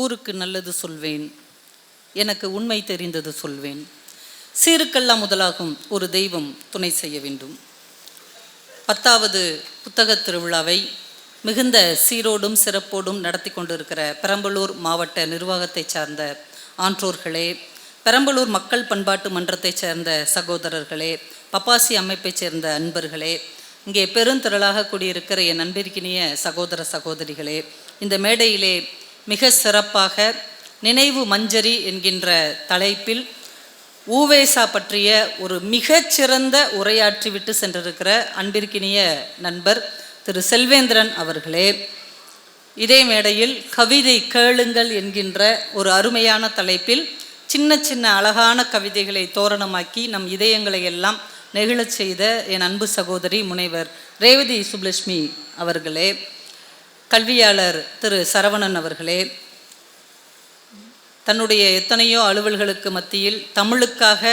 ஊருக்கு நல்லது சொல்வேன், எனக்கு உண்மை தெரிந்தது சொல்வேன், சீருக்கெல்லாம் முதலாகும் ஒரு தெய்வம் துணை செய்ய வேண்டும். 10வது புத்தகத் திருவிழாவை மிகுந்த சீரோடும் சிறப்போடும் நடத்தி கொண்டிருக்கிற பெரம்பலூர் மாவட்ட நிர்வாகத்தை சார்ந்த ஆன்றோர்களே, பெரம்பலூர் மக்கள் பண்பாட்டு மன்றத்தை சேர்ந்த சகோதரர்களே, பப்பாசி அமைப்பை சேர்ந்த அன்பர்களே, இங்கே பெருந்திரளாக கூடியிருக்கிற என் அன்பிற்கினிய சகோதர சகோதரிகளே, இந்த மேடையிலே மிக சிறப்பாக நினைவு மஞ்சரி என்கின்ற தலைப்பில் ஊவேசா பற்றிய ஒரு மிகச்சிறந்த உரையாற்றிவிட்டு சென்றிருக்கிற அன்பிற்கினிய நண்பர் திரு செல்வேந்திரன் அவர்களே, இதே மேடையில் கவிதை கேளுங்கள் என்கின்ற ஒரு அருமையான தலைப்பில் சின்ன சின்ன அழகான கவிதைகளை தோரணமாக்கி நம் இதயங்களை எல்லாம் நெகிழச் செய்த என் அன்பு சகோதரி முனைவர் ரேவதி சுப்லட்சுமி அவர்களே, கல்வியாளர் திரு சரவணன் அவர்களே, தன்னுடைய எத்தனையோ அலுவல்களுக்கு மத்தியில் தமிழுக்காக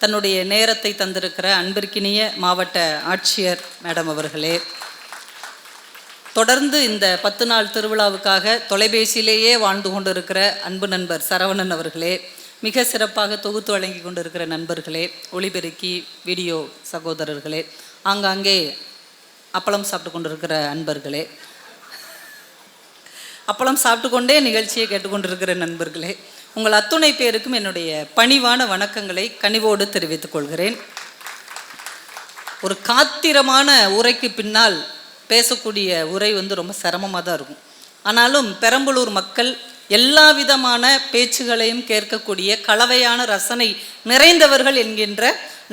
தன்னுடைய நேரத்தை தந்திருக்கிற அன்பிற்கினிய மாவட்ட ஆட்சியர் மேடம் அவர்களே, தொடர்ந்து இந்த 10 நாள் திருவிழாவுக்காக தொலைபேசியிலேயே வாழ்ந்து கொண்டிருக்கிற அன்பு நண்பர் சரவணன் அவர்களே, மிக சிறப்பாக தொகுத்து வழங்கி கொண்டிருக்கிற நண்பர்களே, ஒளிபெருக்கி வீடியோ சகோதரர்களே, ஆங்காங்கே அப்பளம் சாப்பிட்டு கொண்டிருக்கிற அன்பர்களே, அப்பளம் சாப்பிட்டு கொண்டே நிகழ்ச்சியை கேட்டுக்கொண்டிருக்கிற நண்பர்களே, உங்கள் அத்துணை பேருக்கும் என்னுடைய பணிவான வணக்கங்களை கனிவோடு தெரிவித்துக் கொள்கிறேன். ஒரு காத்திரமான உரைக்கு பின்னால் பேசக்கூடிய உரை ரொம்ப சிரமமாக தான் இருக்கும். ஆனாலும் பெரம்பலூர் மக்கள் எல்லா விதமான பேச்சுகளையும் கேட்கக்கூடிய கலவையான ரசனை நிறைந்தவர்கள் என்கின்ற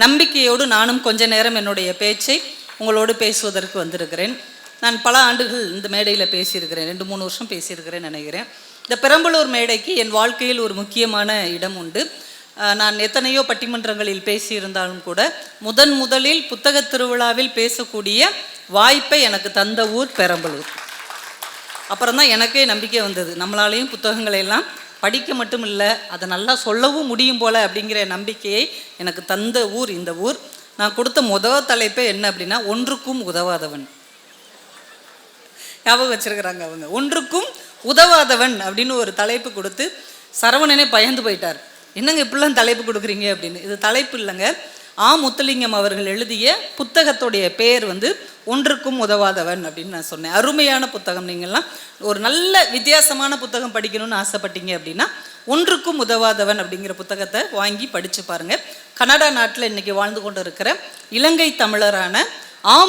நம்பிக்கையோடு நானும் கொஞ்ச நேரம் என்னுடைய பேச்சை உங்களோடு பேசுவதற்கு வந்திருக்கிறேன். நான் பல ஆண்டுகள் இந்த மேடையில் பேசியிருக்கிறேன், 2-3 வருஷம் பேசியிருக்கிறேன் நினைக்கிறேன். இந்த பெரம்பலூர் மேடைக்கு என் வாழ்க்கையில் ஒரு முக்கியமான இடம் உண்டு. நான் எத்தனையோ பட்டிமன்றங்களில் பேசியிருந்தாலும் கூட முதலில் புத்தக திருவிழாவில் பேசக்கூடிய வாய்ப்பை எனக்கு தந்த ஊர் பெரம்பலூர். அப்புறம்தான் எனக்கே நம்பிக்கை வந்தது, நம்மளாலேயும் புத்தகங்களை எல்லாம் படிக்க மட்டும் இல்லை, அதை நல்லா சொல்லவும் முடியும் போல் அப்படிங்கிற நம்பிக்கையை எனக்கு தந்த ஊர் இந்த ஊர். நான் கொடுத்த தலைப்பே என்ன அப்படின்னா, ஒன்றுக்கும் உதவாதவன். ஞாபகம் வச்சிருக்கிறாங்க அவங்க, ஒன்றுக்கும் உதவாதவன் அப்படின்னு ஒரு தலைப்பு கொடுத்து சரவணனே பயந்து போயிட்டார். என்னங்க இப்படிலாம் தலைப்பு கொடுக்குறீங்க அப்படின்னு. இது தலைப்பு இல்லைங்க, முத்துலிங்கம் அவர்கள் எழுதிய புத்தகத்துடைய பேர் ஒன்றுக்கும் உதவாதவன் அப்படின்னு நான் சொன்னேன். அருமையான புத்தகம். நீங்கள்லாம் ஒரு நல்ல வித்தியாசமான புத்தகம் படிக்கணும்னு ஆசைப்பட்டீங்க அப்படின்னா ஒன்றுக்கும் உதவாதவன் அப்படிங்கிற புத்தகத்தை வாங்கி படித்து பாருங்கள். கனடா நாட்டில் இன்றைக்கி வாழ்ந்து கொண்டு இருக்கிற இலங்கை தமிழரான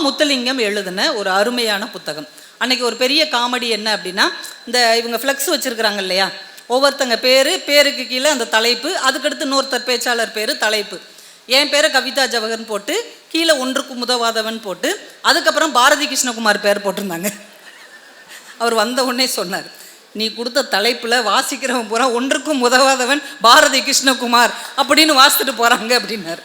முத்துலிங்கம் எழுதின ஒரு அருமையான புத்தகம். அன்றைக்கி ஒரு பெரிய காமெடி என்ன அப்படின்னா, இந்த இவங்க ஃப்ளெக்ஸ் வச்சுருக்கிறாங்க இல்லையா, ஒவ்வொருத்தங்க பேருக்கு கீழே அந்த தலைப்பு, அதுக்கடுத்து இன்னொருத்தர் பேச்சாளர் பேர் தலைப்பு. என் பேரை கவிதா ஜவஹர்னு போட்டு கீழே ஒன்றுக்கும் உதவாதவன் போட்டு அதுக்கப்புறம் பாரதி கிருஷ்ணகுமார் பேர் போட்டிருந்தாங்க. அவர் வந்த உடனே சொன்னார், நீ கொடுத்த தலைப்பில் வாசிக்கிறவன் பூரா ஒன்றுக்கும் உதவாதவன் பாரதி கிருஷ்ணகுமார் அப்படின்னு வாசித்துட்டு போகிறாங்க அப்படின்னார்.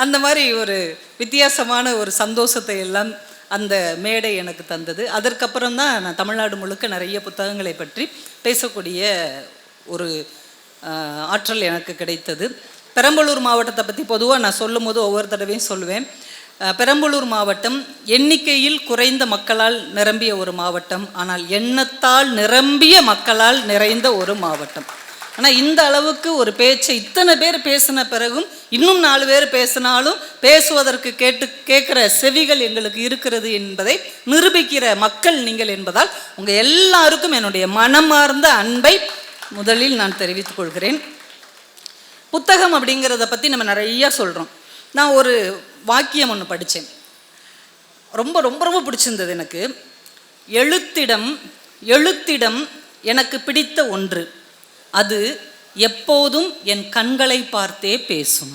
அந்த மாதிரி ஒரு வித்தியாசமான ஒரு சந்தோஷத்தை எல்லாம் அந்த மேடை எனக்கு தந்தது. அதற்கப்புறம் தான் நான் தமிழ்நாடு முழுக்க நிறைய புத்தகங்களை பற்றி பேசக்கூடிய ஒரு ஆற்றல் எனக்கு கிடைத்தது. பெரம்பலூர் மாவட்டத்தை பற்றி பொதுவாக நான் சொல்லும் போது ஒவ்வொரு தடவையும் சொல்லுவேன், பெரம்பலூர் மாவட்டம் எண்ணிக்கையில் குறைந்த மக்களால் நிரம்பிய ஒரு மாவட்டம், ஆனால் எண்ணத்தால் நிரம்பிய மக்களால் நிறைந்த ஒரு மாவட்டம். ஆனால் இந்த அளவுக்கு ஒரு பேச்சை இத்தனை பேர் பேசின பிறகும் இன்னும் 4 பேர் பேசினாலும் பேசுவதற்கு கேட்குற செவிகள் எங்களுக்கு இருக்கிறது என்பதை நிரூபிக்கிற மக்கள் நீங்கள் என்பதால் உங்கள் எல்லாருக்கும் என்னுடைய மனமார்ந்த அன்பை முதலில் நான் தெரிவித்துக் கொள்கிறேன். புத்தகம் அப்படிங்கிறத பற்றி நம்ம நிறையா சொல்கிறோம். நான் ஒரு வாக்கியம் ஒன்று படித்தேன், ரொம்ப ரொம்ப ரொம்ப பிடிச்சிருந்தது எனக்கு. எழுத்திடம் எனக்கு பிடித்த ஒன்று, அது எப்போதும் என் கண்களை பார்த்தே பேசும்.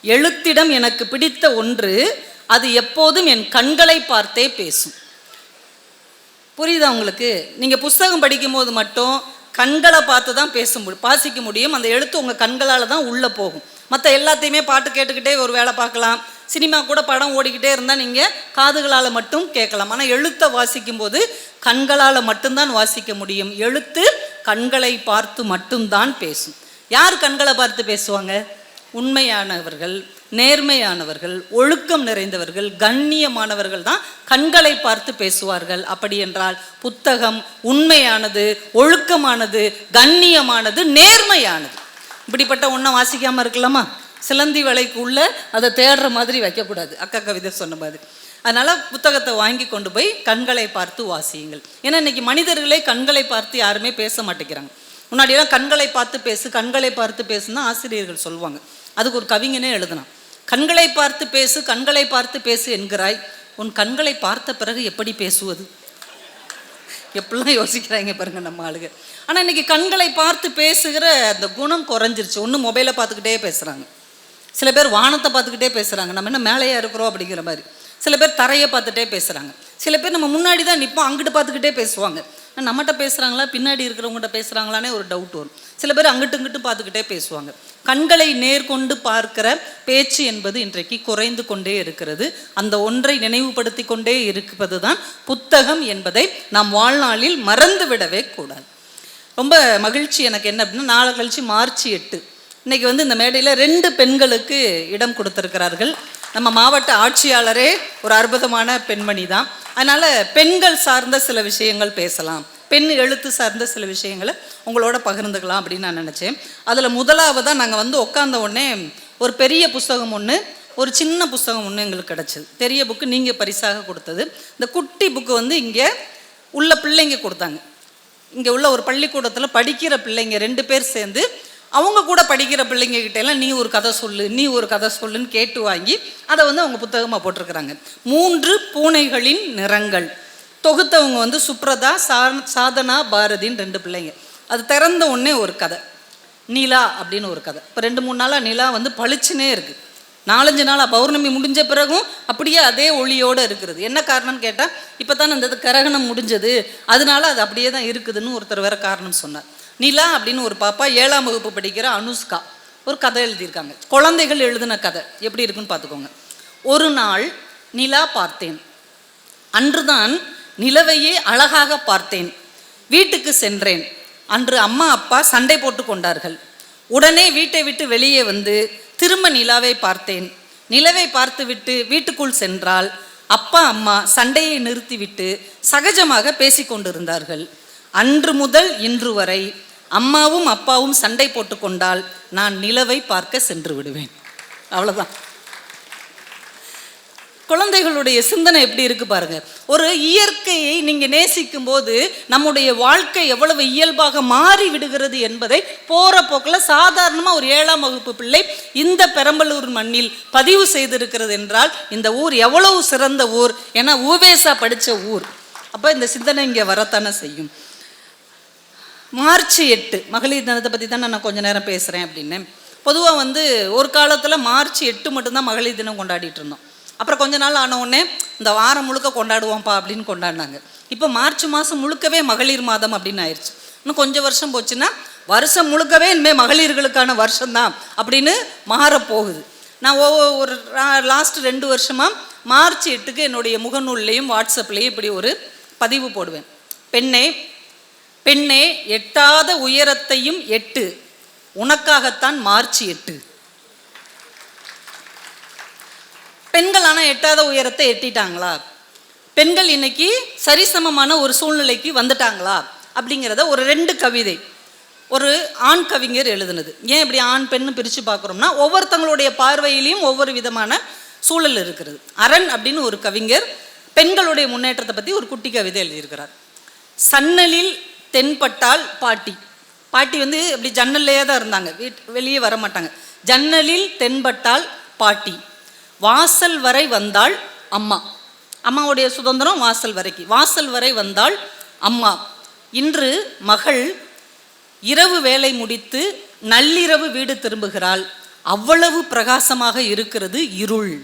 எழுத்திடம் எனக்கு பிடித்த ஒன்று, அது எப்போதும் என் கண்களை பார்த்தே பேசும். புரியுதா உங்களுக்கு? நீங்கள் புஸ்தகம் படிக்கும்போது மட்டும் கண்களை பார்த்து தான் வாசிக்க முடியும். அந்த எழுத்து உங்கள் கண்களால் தான் உள்ளே போகும். மற்ற எல்லாத்தையுமே பாட்டு கேட்டுக்கிட்டே ஒரு வேலை பார்க்கலாம், சினிமா கூட படம் ஓடிக்கிட்டே இருந்தால் நீங்கள் காதுகளால் மட்டும் கேட்கலாம். ஆனால் எழுத்தை வாசிக்கும்போது கண்களால் மட்டும்தான் வாசிக்க முடியும். எழுத்து கண்களை பார்த்து மட்டும்தான் பேசும். யார் கண்களை பார்த்து பேசுவாங்க? உண்மையானவர்கள், நேர்மையானவர்கள், ஒழுக்கம் நிறைந்தவர்கள், கண்ணியமானவர்கள் தான் கண்களை பார்த்து பேசுவார்கள். அப்படி என்றால் புத்தகம் உண்மையானது, ஒழுக்கமானது, கண்ணியமானது, நேர்மையானது. இப்படிப்பட்ட ஒன்றை வாசிக்காமல் இருக்கலாமா? சிலந்தி வலைக்கு உள்ள அதை தேடுற மாதிரி வைக்கக்கூடாது, அக்கா கவிதை சொன்ன மாதிரி. அதனால் புத்தகத்தை வாங்கி கொண்டு போய் கண்களை பார்த்து வாசியுங்கள். ஏன்னா இன்னைக்கு மனிதர்களே கண்களை பார்த்து யாருமே பேச மாட்டேங்கிறாங்க. முன்னாடியெல்லாம் கண்களை பார்த்து பேசு, கண்களை பார்த்து பேசுன்னு ஆசிரியர்கள் சொல்லுவாங்க. அதுக்கு ஒரு கவிஞனே எழுதினான், கண்களை பார்த்து பேசு, கண்களை பார்த்து பேசு என்கிறாய், உன் கண்களை பார்த்த பிறகு எப்படி பேசுவது? எப்படிலாம் யோசிக்கிறாங்க பாருங்க நம்ம ஆளுங்க. ஆனால் இன்னைக்கு கண்களை பார்த்து பேசுகிற அந்த குணம் குறைஞ்சிருச்சு. ஒன்று மொபைலை பார்த்துக்கிட்டே பேசுகிறாங்க, சில பேர் வானத்தை பார்த்துக்கிட்டே பேசுகிறாங்க, நம்ம என்ன மேலேயா இருக்கிறோம் அப்படிங்கிற மாதிரி. சில பேர் தரையை பார்த்துட்டே பேசுகிறாங்க, சில பேர் நம்ம முன்னாடி தான் நிற்போம், அங்கிட்டு பார்த்துக்கிட்டே பேசுவாங்க. நம்மகிட்ட பேசுகிறாங்களா பின்னாடி இருக்கிறவங்ககிட்ட பேசுகிறாங்களானே ஒரு டவுட் வரும். சில பேர் அங்கிட்டு இங்கிட்டு பார்த்துக்கிட்டே பேசுவாங்க. கண்களை நேர்கொண்டு பார்க்கிற பேச்சு என்பது இன்றைக்கு குறைந்து கொண்டே இருக்கிறது. அந்த ஒன்றை நினைவுபடுத்தி கொண்டே இருப்பது தான் புத்தகம் என்பதை நாம் வாழ்நாளில் மறந்து விடவே கூடாது. ரொம்ப மகிழ்ச்சி எனக்கு என்ன அப்படின்னா, நாளை கழிச்சு மார்ச் 8 இன்னைக்கு இந்த மேடையில் 2 பெண்களுக்கு இடம் கொடுத்திருக்கிறார்கள். நம்ம மாவட்ட ஆட்சியாளரே ஒரு அற்புதமான பெண்மணி தான். அதனால் பெண்கள் சார்ந்த சில விஷயங்கள் பேசலாம், பெண் எழுத்து சார்ந்த சில விஷயங்களை உங்களோட பகிர்ந்துக்கலாம் அப்படின்னு நான் நினச்சேன். அதில் முதலாவதாக நாங்கள் உட்கார்ந்த உடனே ஒரு பெரிய புஸ்தகம் ஒன்று, ஒரு சின்ன புஸ்தகம் ஒன்று எங்களுக்கு கிடச்சிது. பெரிய புக்கு நீங்கள் பரிசாக கொடுத்தது. இந்த குட்டி புக்கு இங்கே உள்ள பிள்ளைங்க கொடுத்தாங்க. இங்கே உள்ள ஒரு பள்ளிக்கூடத்தில் படிக்கிற பிள்ளைங்க 2 பேர் சேர்ந்து அவங்க கூட படிக்கிற பிள்ளைங்க கிட்டெல்லாம் நீ ஒரு கதை சொல்லு, நீ ஒரு கதை சொல்லுன்னு கேட்டு வாங்கி அதை அவங்க புத்தகமாக போட்டிருக்கிறாங்க. 3 பூனைகளின் நிறங்கள் தொகுத்தவங்க சுப்ரதா, சாதனா, பாரதின்னு 2 பிள்ளைங்க. அது திறந்த உடனே ஒரு கதை, நிலா அப்படின்னு ஒரு கதை. இப்போ 2-3 நாளாக நிலா பளிச்சுனே இருக்குது. 4-5 நாளாக பௌர்ணமி முடிஞ்ச பிறகும் அப்படியே அதே ஒளியோடு இருக்கிறது. என்ன காரணம்னு கேட்டால், இப்போ தான் அந்த கிரகணம் முடிஞ்சது, அதனால அது அப்படியே தான் இருக்குதுன்னு ஒருத்தர் வேற காரணம் சொன்னார். நிலா அப்படின்னு ஒரு பாப்பா 7ஆம் வகுப்பு படிக்கிற அனுஷ்கா ஒரு கதை எழுதியிருக்காங்க. குழந்தைகள் எழுதின கதை எப்படி இருக்குன்னு பார்த்துக்கோங்க. ஒரு நாள் நிலா பார்த்தேன், அன்றுதான் நிலவையே அழகாக பார்த்தேன். வீட்டுக்கு சென்றேன், அன்று அம்மா அப்பா சண்டை போட்டு கொண்டார்கள். உடனே வீட்டை விட்டு வெளியே திரும்ப நிலாவை பார்த்தேன். நிலவை பார்த்துவிட்டு வீட்டுக்குள் சென்றால் அப்பா அம்மா சண்டையை நிறுத்திவிட்டு சகஜமாக பேசிக்கொண்டிருந்தார்கள். அன்று முதல் இன்று வரை அம்மாவும் அப்பாவும் சண்டை போட்டு கொண்டால் நான் நிலவை பார்க்க சென்று விடுவேன். அவ்வளோதான். குழந்தைகளுடைய சிந்தனை எப்படி இருக்கு பாருங்க. ஒரு இயற்கையை நீங்க நேசிக்கும் போது நம்முடைய வாழ்க்கை எவ்வளவு இயல்பாக மாறி விடுகிறது என்பதை போற போக்கில் சாதாரணமா ஒரு 7ஆம் வகுப்பு பிள்ளை இந்த பெரம்பலூர் மண்ணில் பதிவு செய்திருக்கிறது என்றால் இந்த ஊர் எவ்வளவு சிறந்த ஊர், ஏன்னா ஊவேசா படிச்ச ஊர். அப்ப இந்த சிந்தனை இங்க வரத்தானே செய்யும். மார்ச் 8 மகளிர் தினத்தை பற்றி தான் நான் கொஞ்ச நேரம் பேசுகிறேன் அப்படின்னு. பொதுவாக ஒரு காலத்தில் மார்ச் 8 மட்டும்தான் மகளிர் தினம் கொண்டாடிட்டு இருந்தோம். அப்புறம் கொஞ்ச நாள் ஆன உடனே இந்த வாரம் முழுக்க கொண்டாடுவோம்ப்பா அப்படின்னு கொண்டாடினாங்க. இப்போ மார்ச் மாதம் முழுக்கவே மகளிர் மாதம் அப்படின்னு ஆயிடுச்சு. இன்னும் கொஞ்சம் வருஷம் போச்சுன்னா வருஷம் முழுக்கவே இனிமேல் மகளிர்களுக்கான வருஷம்தான் அப்படின்னு மாறப்போகுது. நான் ஒரு லாஸ்ட் 2 வருஷமாக மார்ச் 8க்கு என்னுடைய முகநூல்லையும் வாட்ஸ்அப்லேயும் இப்படி ஒரு பதிவு போடுவேன். பெண்ணே எட்டாத உயரத்தையும் எட்டு, உனக்காகத்தான் மார்ச் 8. பெண்கள் ஆனால் எட்டாத உயரத்தை எட்டிட்டாங்களா? பெண்கள் இன்னைக்கு சரிசமமான ஒரு சூழ்நிலைக்கு வந்துட்டாங்களா அப்படிங்கிறத ஒரு 2 கவிதை ஒரு ஆண் கவிஞர் எழுதுனது. ஏன் இப்படி ஆண் பெண்ணு பிரித்து பார்க்குறோம்னா ஒவ்வொருத்தங்களுடைய பார்வையிலையும் ஒவ்வொரு விதமான சூழல் இருக்கிறது. அரண் அப்படின்னு ஒரு கவிஞர் பெண்களுடைய முன்னேற்றத்தை பற்றி ஒரு குட்டி கவிதை எழுதியிருக்கிறார். சன்னலில் தென்பட்டால் பாட்டி அப்படி ஜன்னல்லையே தான் இருந்தாங்க, வெளியே வர மாட்டாங்க. ஜன்னலில் தென்பட்டால் பாட்டி, வாசல் வரை வந்தாள் அம்மா. அம்மாவுடைய சுதந்திரம் வாசல் வரைக்கும், வாசல் வரை வந்தாள் அம்மா. இன்று மகள் இரவு வேலை முடித்து நள்ளிரவு வீடு திரும்புகிறாள், அவ்வளவு பிரகாசமாக இருக்கிறது இருள்.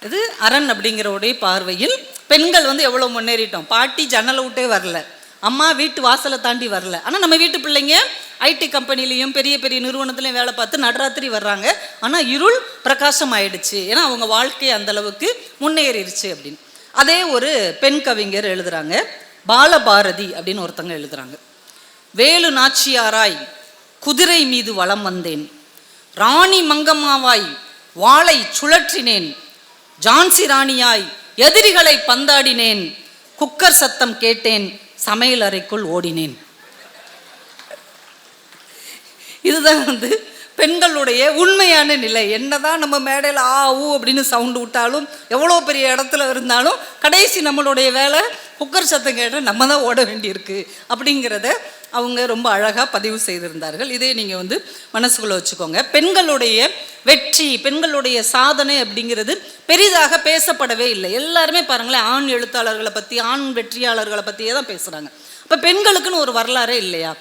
இது அரண் அப்படிங்கிறவுடைய பார்வையில் பெண்கள் எவ்வளோ முன்னேறிட்டோம். பாட்டி ஜன்னலை விட்டே வரல, அம்மா வீட்டு வாசலை தாண்டி வரல. ஆனால் நம்ம வீட்டு பிள்ளைங்க ஐடி கம்பெனிலையும் பெரிய பெரிய நிறுவனத்துலையும் வேலை பார்த்து நடுராத்திரி வர்றாங்க. ஆனால் இருள் பிரகாசம் ஆயிடுச்சு, ஏன்னா அவங்க வாழ்க்கை அந்தளவுக்கு முன்னேறிடுச்சு அப்படின்னு. அதே ஒரு பெண் கவிஞர் எழுதுகிறாங்க, பாலபாரதி அப்படின்னு ஒருத்தங்க எழுதுகிறாங்க. வேலு நாச்சியாராய் குதிரை மீது வலம் வந்தேன், ராணி மங்கம்மாவாய் வாளை சுழற்றினேன், ஜான்சி ராணியாய் எதிரிகளை பந்தாடினேன், குக்கர் சத்தம் கேட்டேன், சமையல் அறைக்குள் ஓடினேன். இதுதான் பெண்களுடைய உண்மையான நிலை. என்னதான் நம்ம மேடையில் ஆ ஊ அப்படின்னு சவுண்டு விட்டாலும், எவ்வளோ பெரிய இடத்துல இருந்தாலும், கடைசி நம்மளுடைய வேலை குக்கர் சத்தம் கேட்டால் நம்ம தான் ஓட வேண்டியிருக்கு அப்படிங்கிறத அவங்க ரொம்ப அழகாக பதிவு செய்திருந்தார்கள். இதே நீங்கள் மனசுக்குள்ளே வச்சுக்கோங்க. பெண்களுடைய வெற்றி, பெண்களுடைய சாதனை அப்படிங்கிறது பெரிதாக பேசப்படவே இல்லை. எல்லாருமே பாருங்களேன், ஆண் எழுத்தாளர்களை பற்றி, ஆண் வெற்றியாளர்களை பற்றியே தான் பேசுகிறாங்க. அப்போ பெண்களுக்குன்னு ஒரு வரலாறே இல்லையா,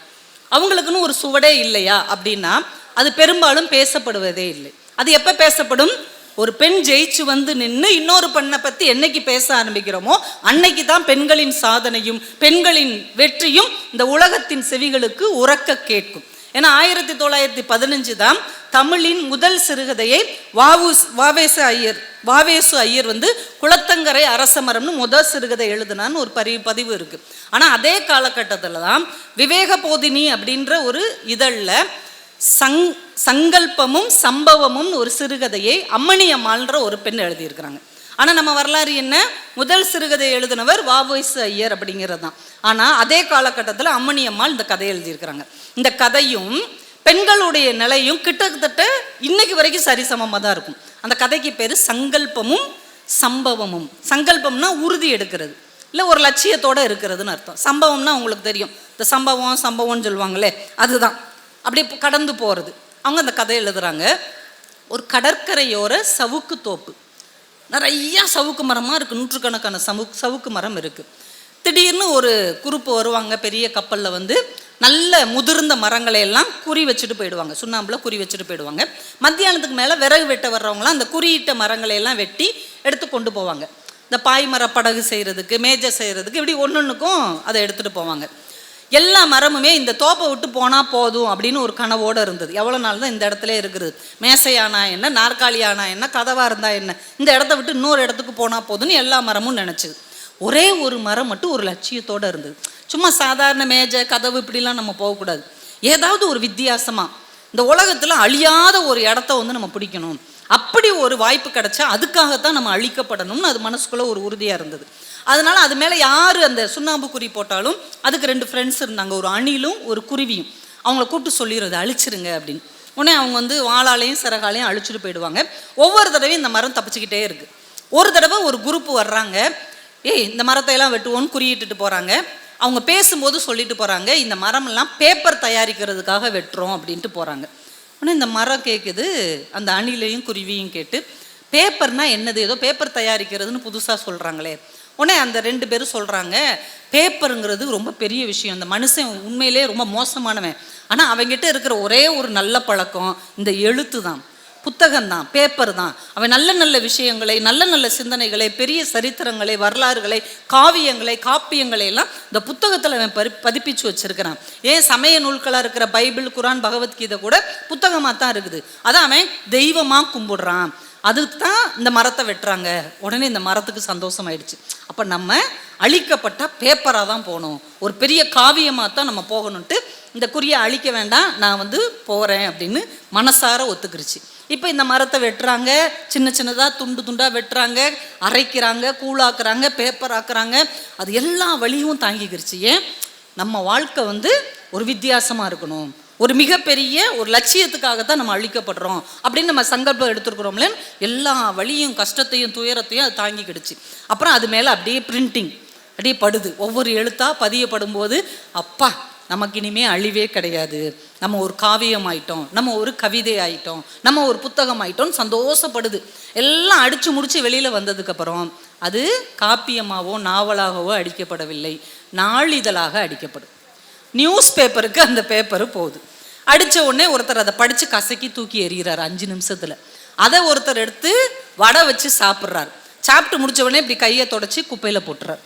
அவங்களுக்குன்னு ஒரு சுவடே இல்லையா அப்படின்னா அது பெரும்பாலும் பேசப்படுவதே இல்லை. அது எப்போ பேசப்படும்? ஒரு பெண் ஜெயிச்சு நின்று இன்னொரு பெண்ணை பற்றி என்னைக்கு பேச ஆரம்பிக்கிறோமோ அன்னைக்கு தான் பெண்களின் சாதனையும் பெண்களின் வெற்றியும் இந்த உலகத்தின் செவிகளுக்கு உரக்க கேட்கும். ஏன்னா 1915 தான் தமிழின் முதல் சிறுகதையை வாவேசு ஐயர் குளத்தங்கரை அரசமரம்னு முதல் சிறுகதை எழுதுனான்னு ஒரு பதிவு இருக்கு. ஆனால் அதே காலகட்டத்தில் தான் விவேக போதினி அப்படின்ற ஒரு இதழில் சங்கல்பமும் சம்பவமும் ஒரு சிறுகதையை அம்மணி அம்மாள்ன்ற ஒரு பெண் எழுதியிருக்கிறாங்க. ஆனால் நம்ம வரலாறு என்ன, முதல் சிறுகதை எழுதினவர் வாவேசு ஐயர் அப்படிங்கிறது தான். ஆனால் அதே காலகட்டத்தில் அம்மணி அம்மாள் இந்த கதையை எழுதியிருக்கிறாங்க. இந்த கதையும் பெண்களுடைய நிலையும் கிட்டத்தட்ட இன்னைக்கு வரைக்கும் சரிசமமாக தான் இருக்கும். அந்த கதைக்கு பேர் சங்கல்பமும் சம்பவமும். சங்கல்பம்னா உறுதி எடுக்கிறது, இல்லை ஒரு லட்சியத்தோடு இருக்கிறதுன்னு அர்த்தம். சம்பவம்னா உங்களுக்கு தெரியும், இந்த சம்பவம்னு சொல்லுவாங்களே, அதுதான். அப்படி கடந்து போகிறது. அவங்க அந்த கதை எழுதுகிறாங்க. ஒரு கடற்கரையோர சவுக்கு தோப்பு, நிறையா சவுக்கு மரமாக இருக்குது, நூற்றுக்கணக்கான சவுக்கு மரம் இருக்குது. திடீர்னு ஒரு குரூப்பு வருவாங்க, பெரிய கப்பலில் நல்ல முதிர்ந்த மரங்களை எல்லாம் குறி வச்சுட்டு போயிடுவாங்க, சுண்ணாம்பில் குறி வச்சுட்டு போயிடுவாங்க. மத்தியானத்துக்கு மேலே விறகு வெட்ட வர்றவங்களாம் அந்த குறியிட்ட மரங்களை எல்லாம் வெட்டி எடுத்து கொண்டு போவாங்க. இந்த பாய்மர படகு செய்கிறதுக்கு, மேஜை செய்கிறதுக்கு, இப்படி ஒன்றுக்கும் அதை எடுத்துகிட்டு போவாங்க. எல்லா மரமுமே இந்த தோப்பை விட்டு போனால் போதும் அப்படின்னு ஒரு கனவோடு இருந்தது. எவ்வளோ நாள் தான் இந்த இடத்துல இருக்குது, மேசையானா என்ன, நாற்காலியானா என்ன, கதவாக இருந்தால் என்ன, இந்த இடத்த விட்டு இன்னொரு இடத்துக்கு போனால் போதும்னு எல்லா மரமும் நினச்சிது. ஒரே ஒரு மரம் மட்டும் ஒரு லட்சியத்தோடு இருந்தது. சும்மா சாதாரண மேஜை கதவு இப்படிலாம் நம்ம போகக்கூடாது, ஏதாவது ஒரு வித்தியாசமாக இந்த உலகத்தில் அழியாத ஒரு இடத்த நம்ம பிடிக்கணும். அப்படி ஒரு வாய்ப்பு கிடைச்சா அதுக்காகத்தான் நம்ம அழிக்கப்படணும்னு அது மனசுக்குள்ளே ஒரு உறுதியாக இருந்தது. அதனால அது மேலே யார் அந்த சுண்ணாம்பு குறி போட்டாலும் அதுக்கு 2 ஃப்ரெண்ட்ஸ் இருந்தாங்க, ஒரு அணிலும் ஒரு குருவியும். அவங்கள கூப்பிட்டு சொல்லிடுறது அழிச்சிருங்க அப்படின்னு. உடனே அவங்க வாளாலையும் சிறகாலையும் அழிச்சிட்டு போயிடுவாங்க. ஒவ்வொரு தடவையும் இந்த மரம் தப்பிச்சுக்கிட்டே இருக்கு. ஒரு தடவை ஒரு குரூப் வர்றாங்க, இந்த மரத்தை எல்லாம் வெட்டுவோன்னு குறியிட்டு போகிறாங்க. அவங்க பேசும்போது சொல்லிட்டு போகிறாங்க, இந்த மரமெல்லாம் பேப்பர் தயாரிக்கிறதுக்காக வெட்டுறோம் அப்படின்ட்டு போகிறாங்க. உடனே இந்த மரம் கேட்குது, அந்த அணிலையும் குருவியும் கேட்டு, பேப்பர்னா என்னது, ஏதோ பேப்பர் தயாரிக்கிறதுன்னு புதுசாக சொல்கிறாங்களே. உடனே அந்த 2 பேரும் சொல்கிறாங்க, பேப்பருங்கிறது ரொம்ப பெரிய விஷயம், அந்த மனுஷன் உண்மையிலே ரொம்ப மோசமானவன், ஆனால் அவங்ககிட்ட இருக்கிற ஒரே ஒரு நல்ல பழக்கம் இந்த எழுத்து தான், புத்தகம் தான், பேப்பர் தான். அவன் நல்ல நல்ல விஷயங்களை, நல்ல நல்ல சிந்தனைகளை, பெரிய சரித்திரங்களை, வரலாறுகளை, காவியங்களை, காப்பியங்களை எல்லாம் இந்த புத்தகத்தில் அவன் பதிப்பிச்சு வச்சிருக்கிறான். ஏன் சமய நூல்களாக இருக்கிற பைபிள், குரான், பகவத்கீதை கூட புத்தகமாக தான் இருக்குது. அதான் அவன் தெய்வமாக கும்பிடுறான். அதுக்கு தான் இந்த மரத்தை வெட்டுறாங்க. உடனே இந்த மரத்துக்கு சந்தோஷம் ஆயிடுச்சு. அப்போ நம்ம அழிக்கப்பட்ட பேப்பராக தான் போகணும், ஒரு பெரிய காவியமாக தான் நம்ம போகணுன்ட்டு இந்த குறியை அழிக்க வேண்டாம், நான் போகிறேன் அப்படின்னு மனசார ஒத்துக்கிருச்சு. இப்போ இந்த மரத்தை வெட்டுறாங்க, சின்ன சின்னதாக துண்டு துண்டாக வெட்டுறாங்க, அரைக்கிறாங்க, கூழாக்குறாங்க, பேப்பர் ஆக்குறாங்க. அது எல்லா வழியும் தாங்கிக்கிருச்சு. ஏன் நம்ம வாழ்க்கை ஒரு வித்தியாசமாக இருக்கணும், ஒரு மிகப்பெரிய ஒரு லட்சியத்துக்காகத்தான் நம்ம அழிக்கப்படுறோம் அப்படின்னு நம்ம சங்கல்பம் எடுத்துருக்குறோம்ல, எல்லா வழியும் கஷ்டத்தையும் துயரத்தையும் அது தாங்கிக்கிடுச்சு. அப்புறம் அது மேலே அப்படியே பிரிண்டிங் அப்படியே படுது, ஒவ்வொரு எழுத்தாக பதியப்படும் போது அப்பா நமக்கு இனிமே அழிவே கிடையாது, நம்ம ஒரு காவியம் ஆயிட்டோம், நம்ம ஒரு கவிதை ஆயிட்டோம், நம்ம ஒரு புத்தகம் ஆயிட்டோம் சந்தோஷப்படுது. எல்லாம் அடிச்சு முடிச்சு வெளியில் வந்ததுக்கப்புறம் அது காப்பியமாகவோ நாவலாகவோ அடிக்கப்படவில்லை, நாளிதழாக அடிக்கப்படும். நியூஸ் பேப்பருக்கு அந்த பேப்பரு போகுது. அடித்த உடனே ஒருத்தர் அதை படித்து கசக்கி தூக்கி எறிகிறார் 5 நிமிஷத்தில். அதை ஒருத்தர் எடுத்து வடை வச்சு சாப்பிட்றாரு. சாப்பிட்டு முடிச்ச உடனே இப்படி கையை தொடச்சி குப்பையில் போட்டுறார்.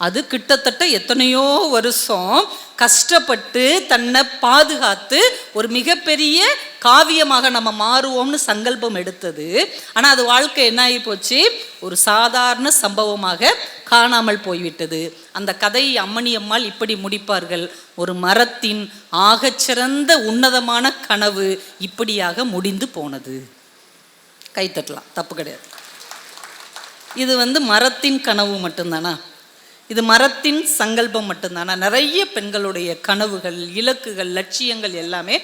அது கிட்டத்தட்ட எத்தனையோ வருஷம் கஷ்டப்பட்டு தன்னை பாதுகாத்து ஒரு மிகப்பெரிய காவியமாக நம்ம மாறுவோம்னு சங்கல்பம் எடுத்தது. ஆனால் அது வாழ்க்கை என்ன ஆகி போச்சு, ஒரு சாதாரண சம்பவமாக காணாமல் போய்விட்டது. அந்த கதையை அம்மணி அம்மாள் இப்படி முடிப்பார்கள்: ஒரு மரத்தின் ஆகச்சிறந்த உன்னதமான கனவு இப்படியாக முடிந்து போனது. கைத்தட்டலாம், தப்பு கிடையாது. இது மரத்தின் கனவு மட்டும்தானா? இது மரத்தின் சங்கல்பம் மட்டும்தானா? நிறைய பெண்களுடைய கனவுகள், இலக்குகள், லட்சியங்கள் எல்லாமே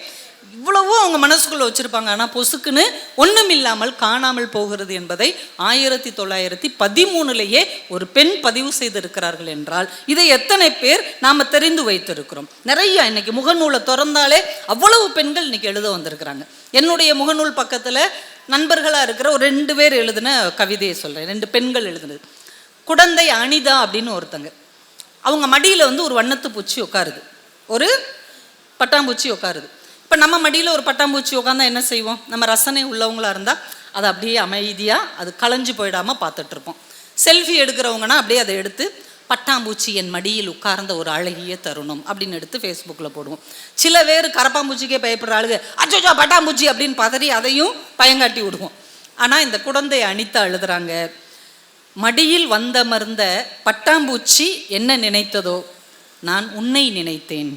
இவ்வளவோ அவங்க மனசுக்குள்ள வச்சிருப்பாங்க. ஆனால் பொசுக்குன்னு ஒன்றும் இல்லாமல் காணாமல் போகிறது என்பதை 1913 ஒரு பெண் பதிவு செய்திருக்கிறார்கள் என்றால் இதை எத்தனை பேர் நாம் தெரிந்து வைத்திருக்கிறோம்? நிறைய இன்னைக்கு முகநூலை திறந்தாலே அவ்வளவு பெண்கள் இன்னைக்கு எழுத வந்திருக்கிறாங்க. என்னுடைய முகநூல் பக்கத்தில் நண்பர்களாக இருக்கிற ஒரு 2 பேர் எழுதின கவிதையை சொல்கிறேன். 2 பெண்கள் எழுதுனது. குடந்தை அனிதா அப்படின்னு ஒருத்தங்க, அவங்க மடியில் ஒரு வண்ணத்து பூச்சி உட்காருது, ஒரு பட்டாம்பூச்சி உட்காருது. இப்போ நம்ம மடியில் ஒரு பட்டாம்பூச்சி உட்காந்தா என்ன செய்வோம்? நம்ம ரசனை உள்ளவங்களாக இருந்தால் அதை அப்படியே அமைதியாக அது களைஞ்சு போயிடாமல் பார்த்துட்ருப்போம். செல்ஃபி எடுக்கிறவங்கன்னா அப்படியே அதை எடுத்து பட்டாம்பூச்சி என் மடியில் உட்கார்ந்த ஒரு அழகிய தருணம் அப்படின்னு எடுத்து ஃபேஸ்புக்கில் போடுவோம். சில பேர் கரப்பாம்பூச்சிக்கே பயப்படுற ஆளுங்க அச்சோ பட்டாம்பூச்சி அப்படின்னு பதறி அதையும் பயங்காட்டி விடுவோம். ஆனால் இந்த குடந்தை அனிதா எழுதுறாங்க: மடியில் வந்தமர்ந்த பட்டாம்பூச்சி என்ன நினைத்ததோ நான் உன்னை நினைத்தேன்.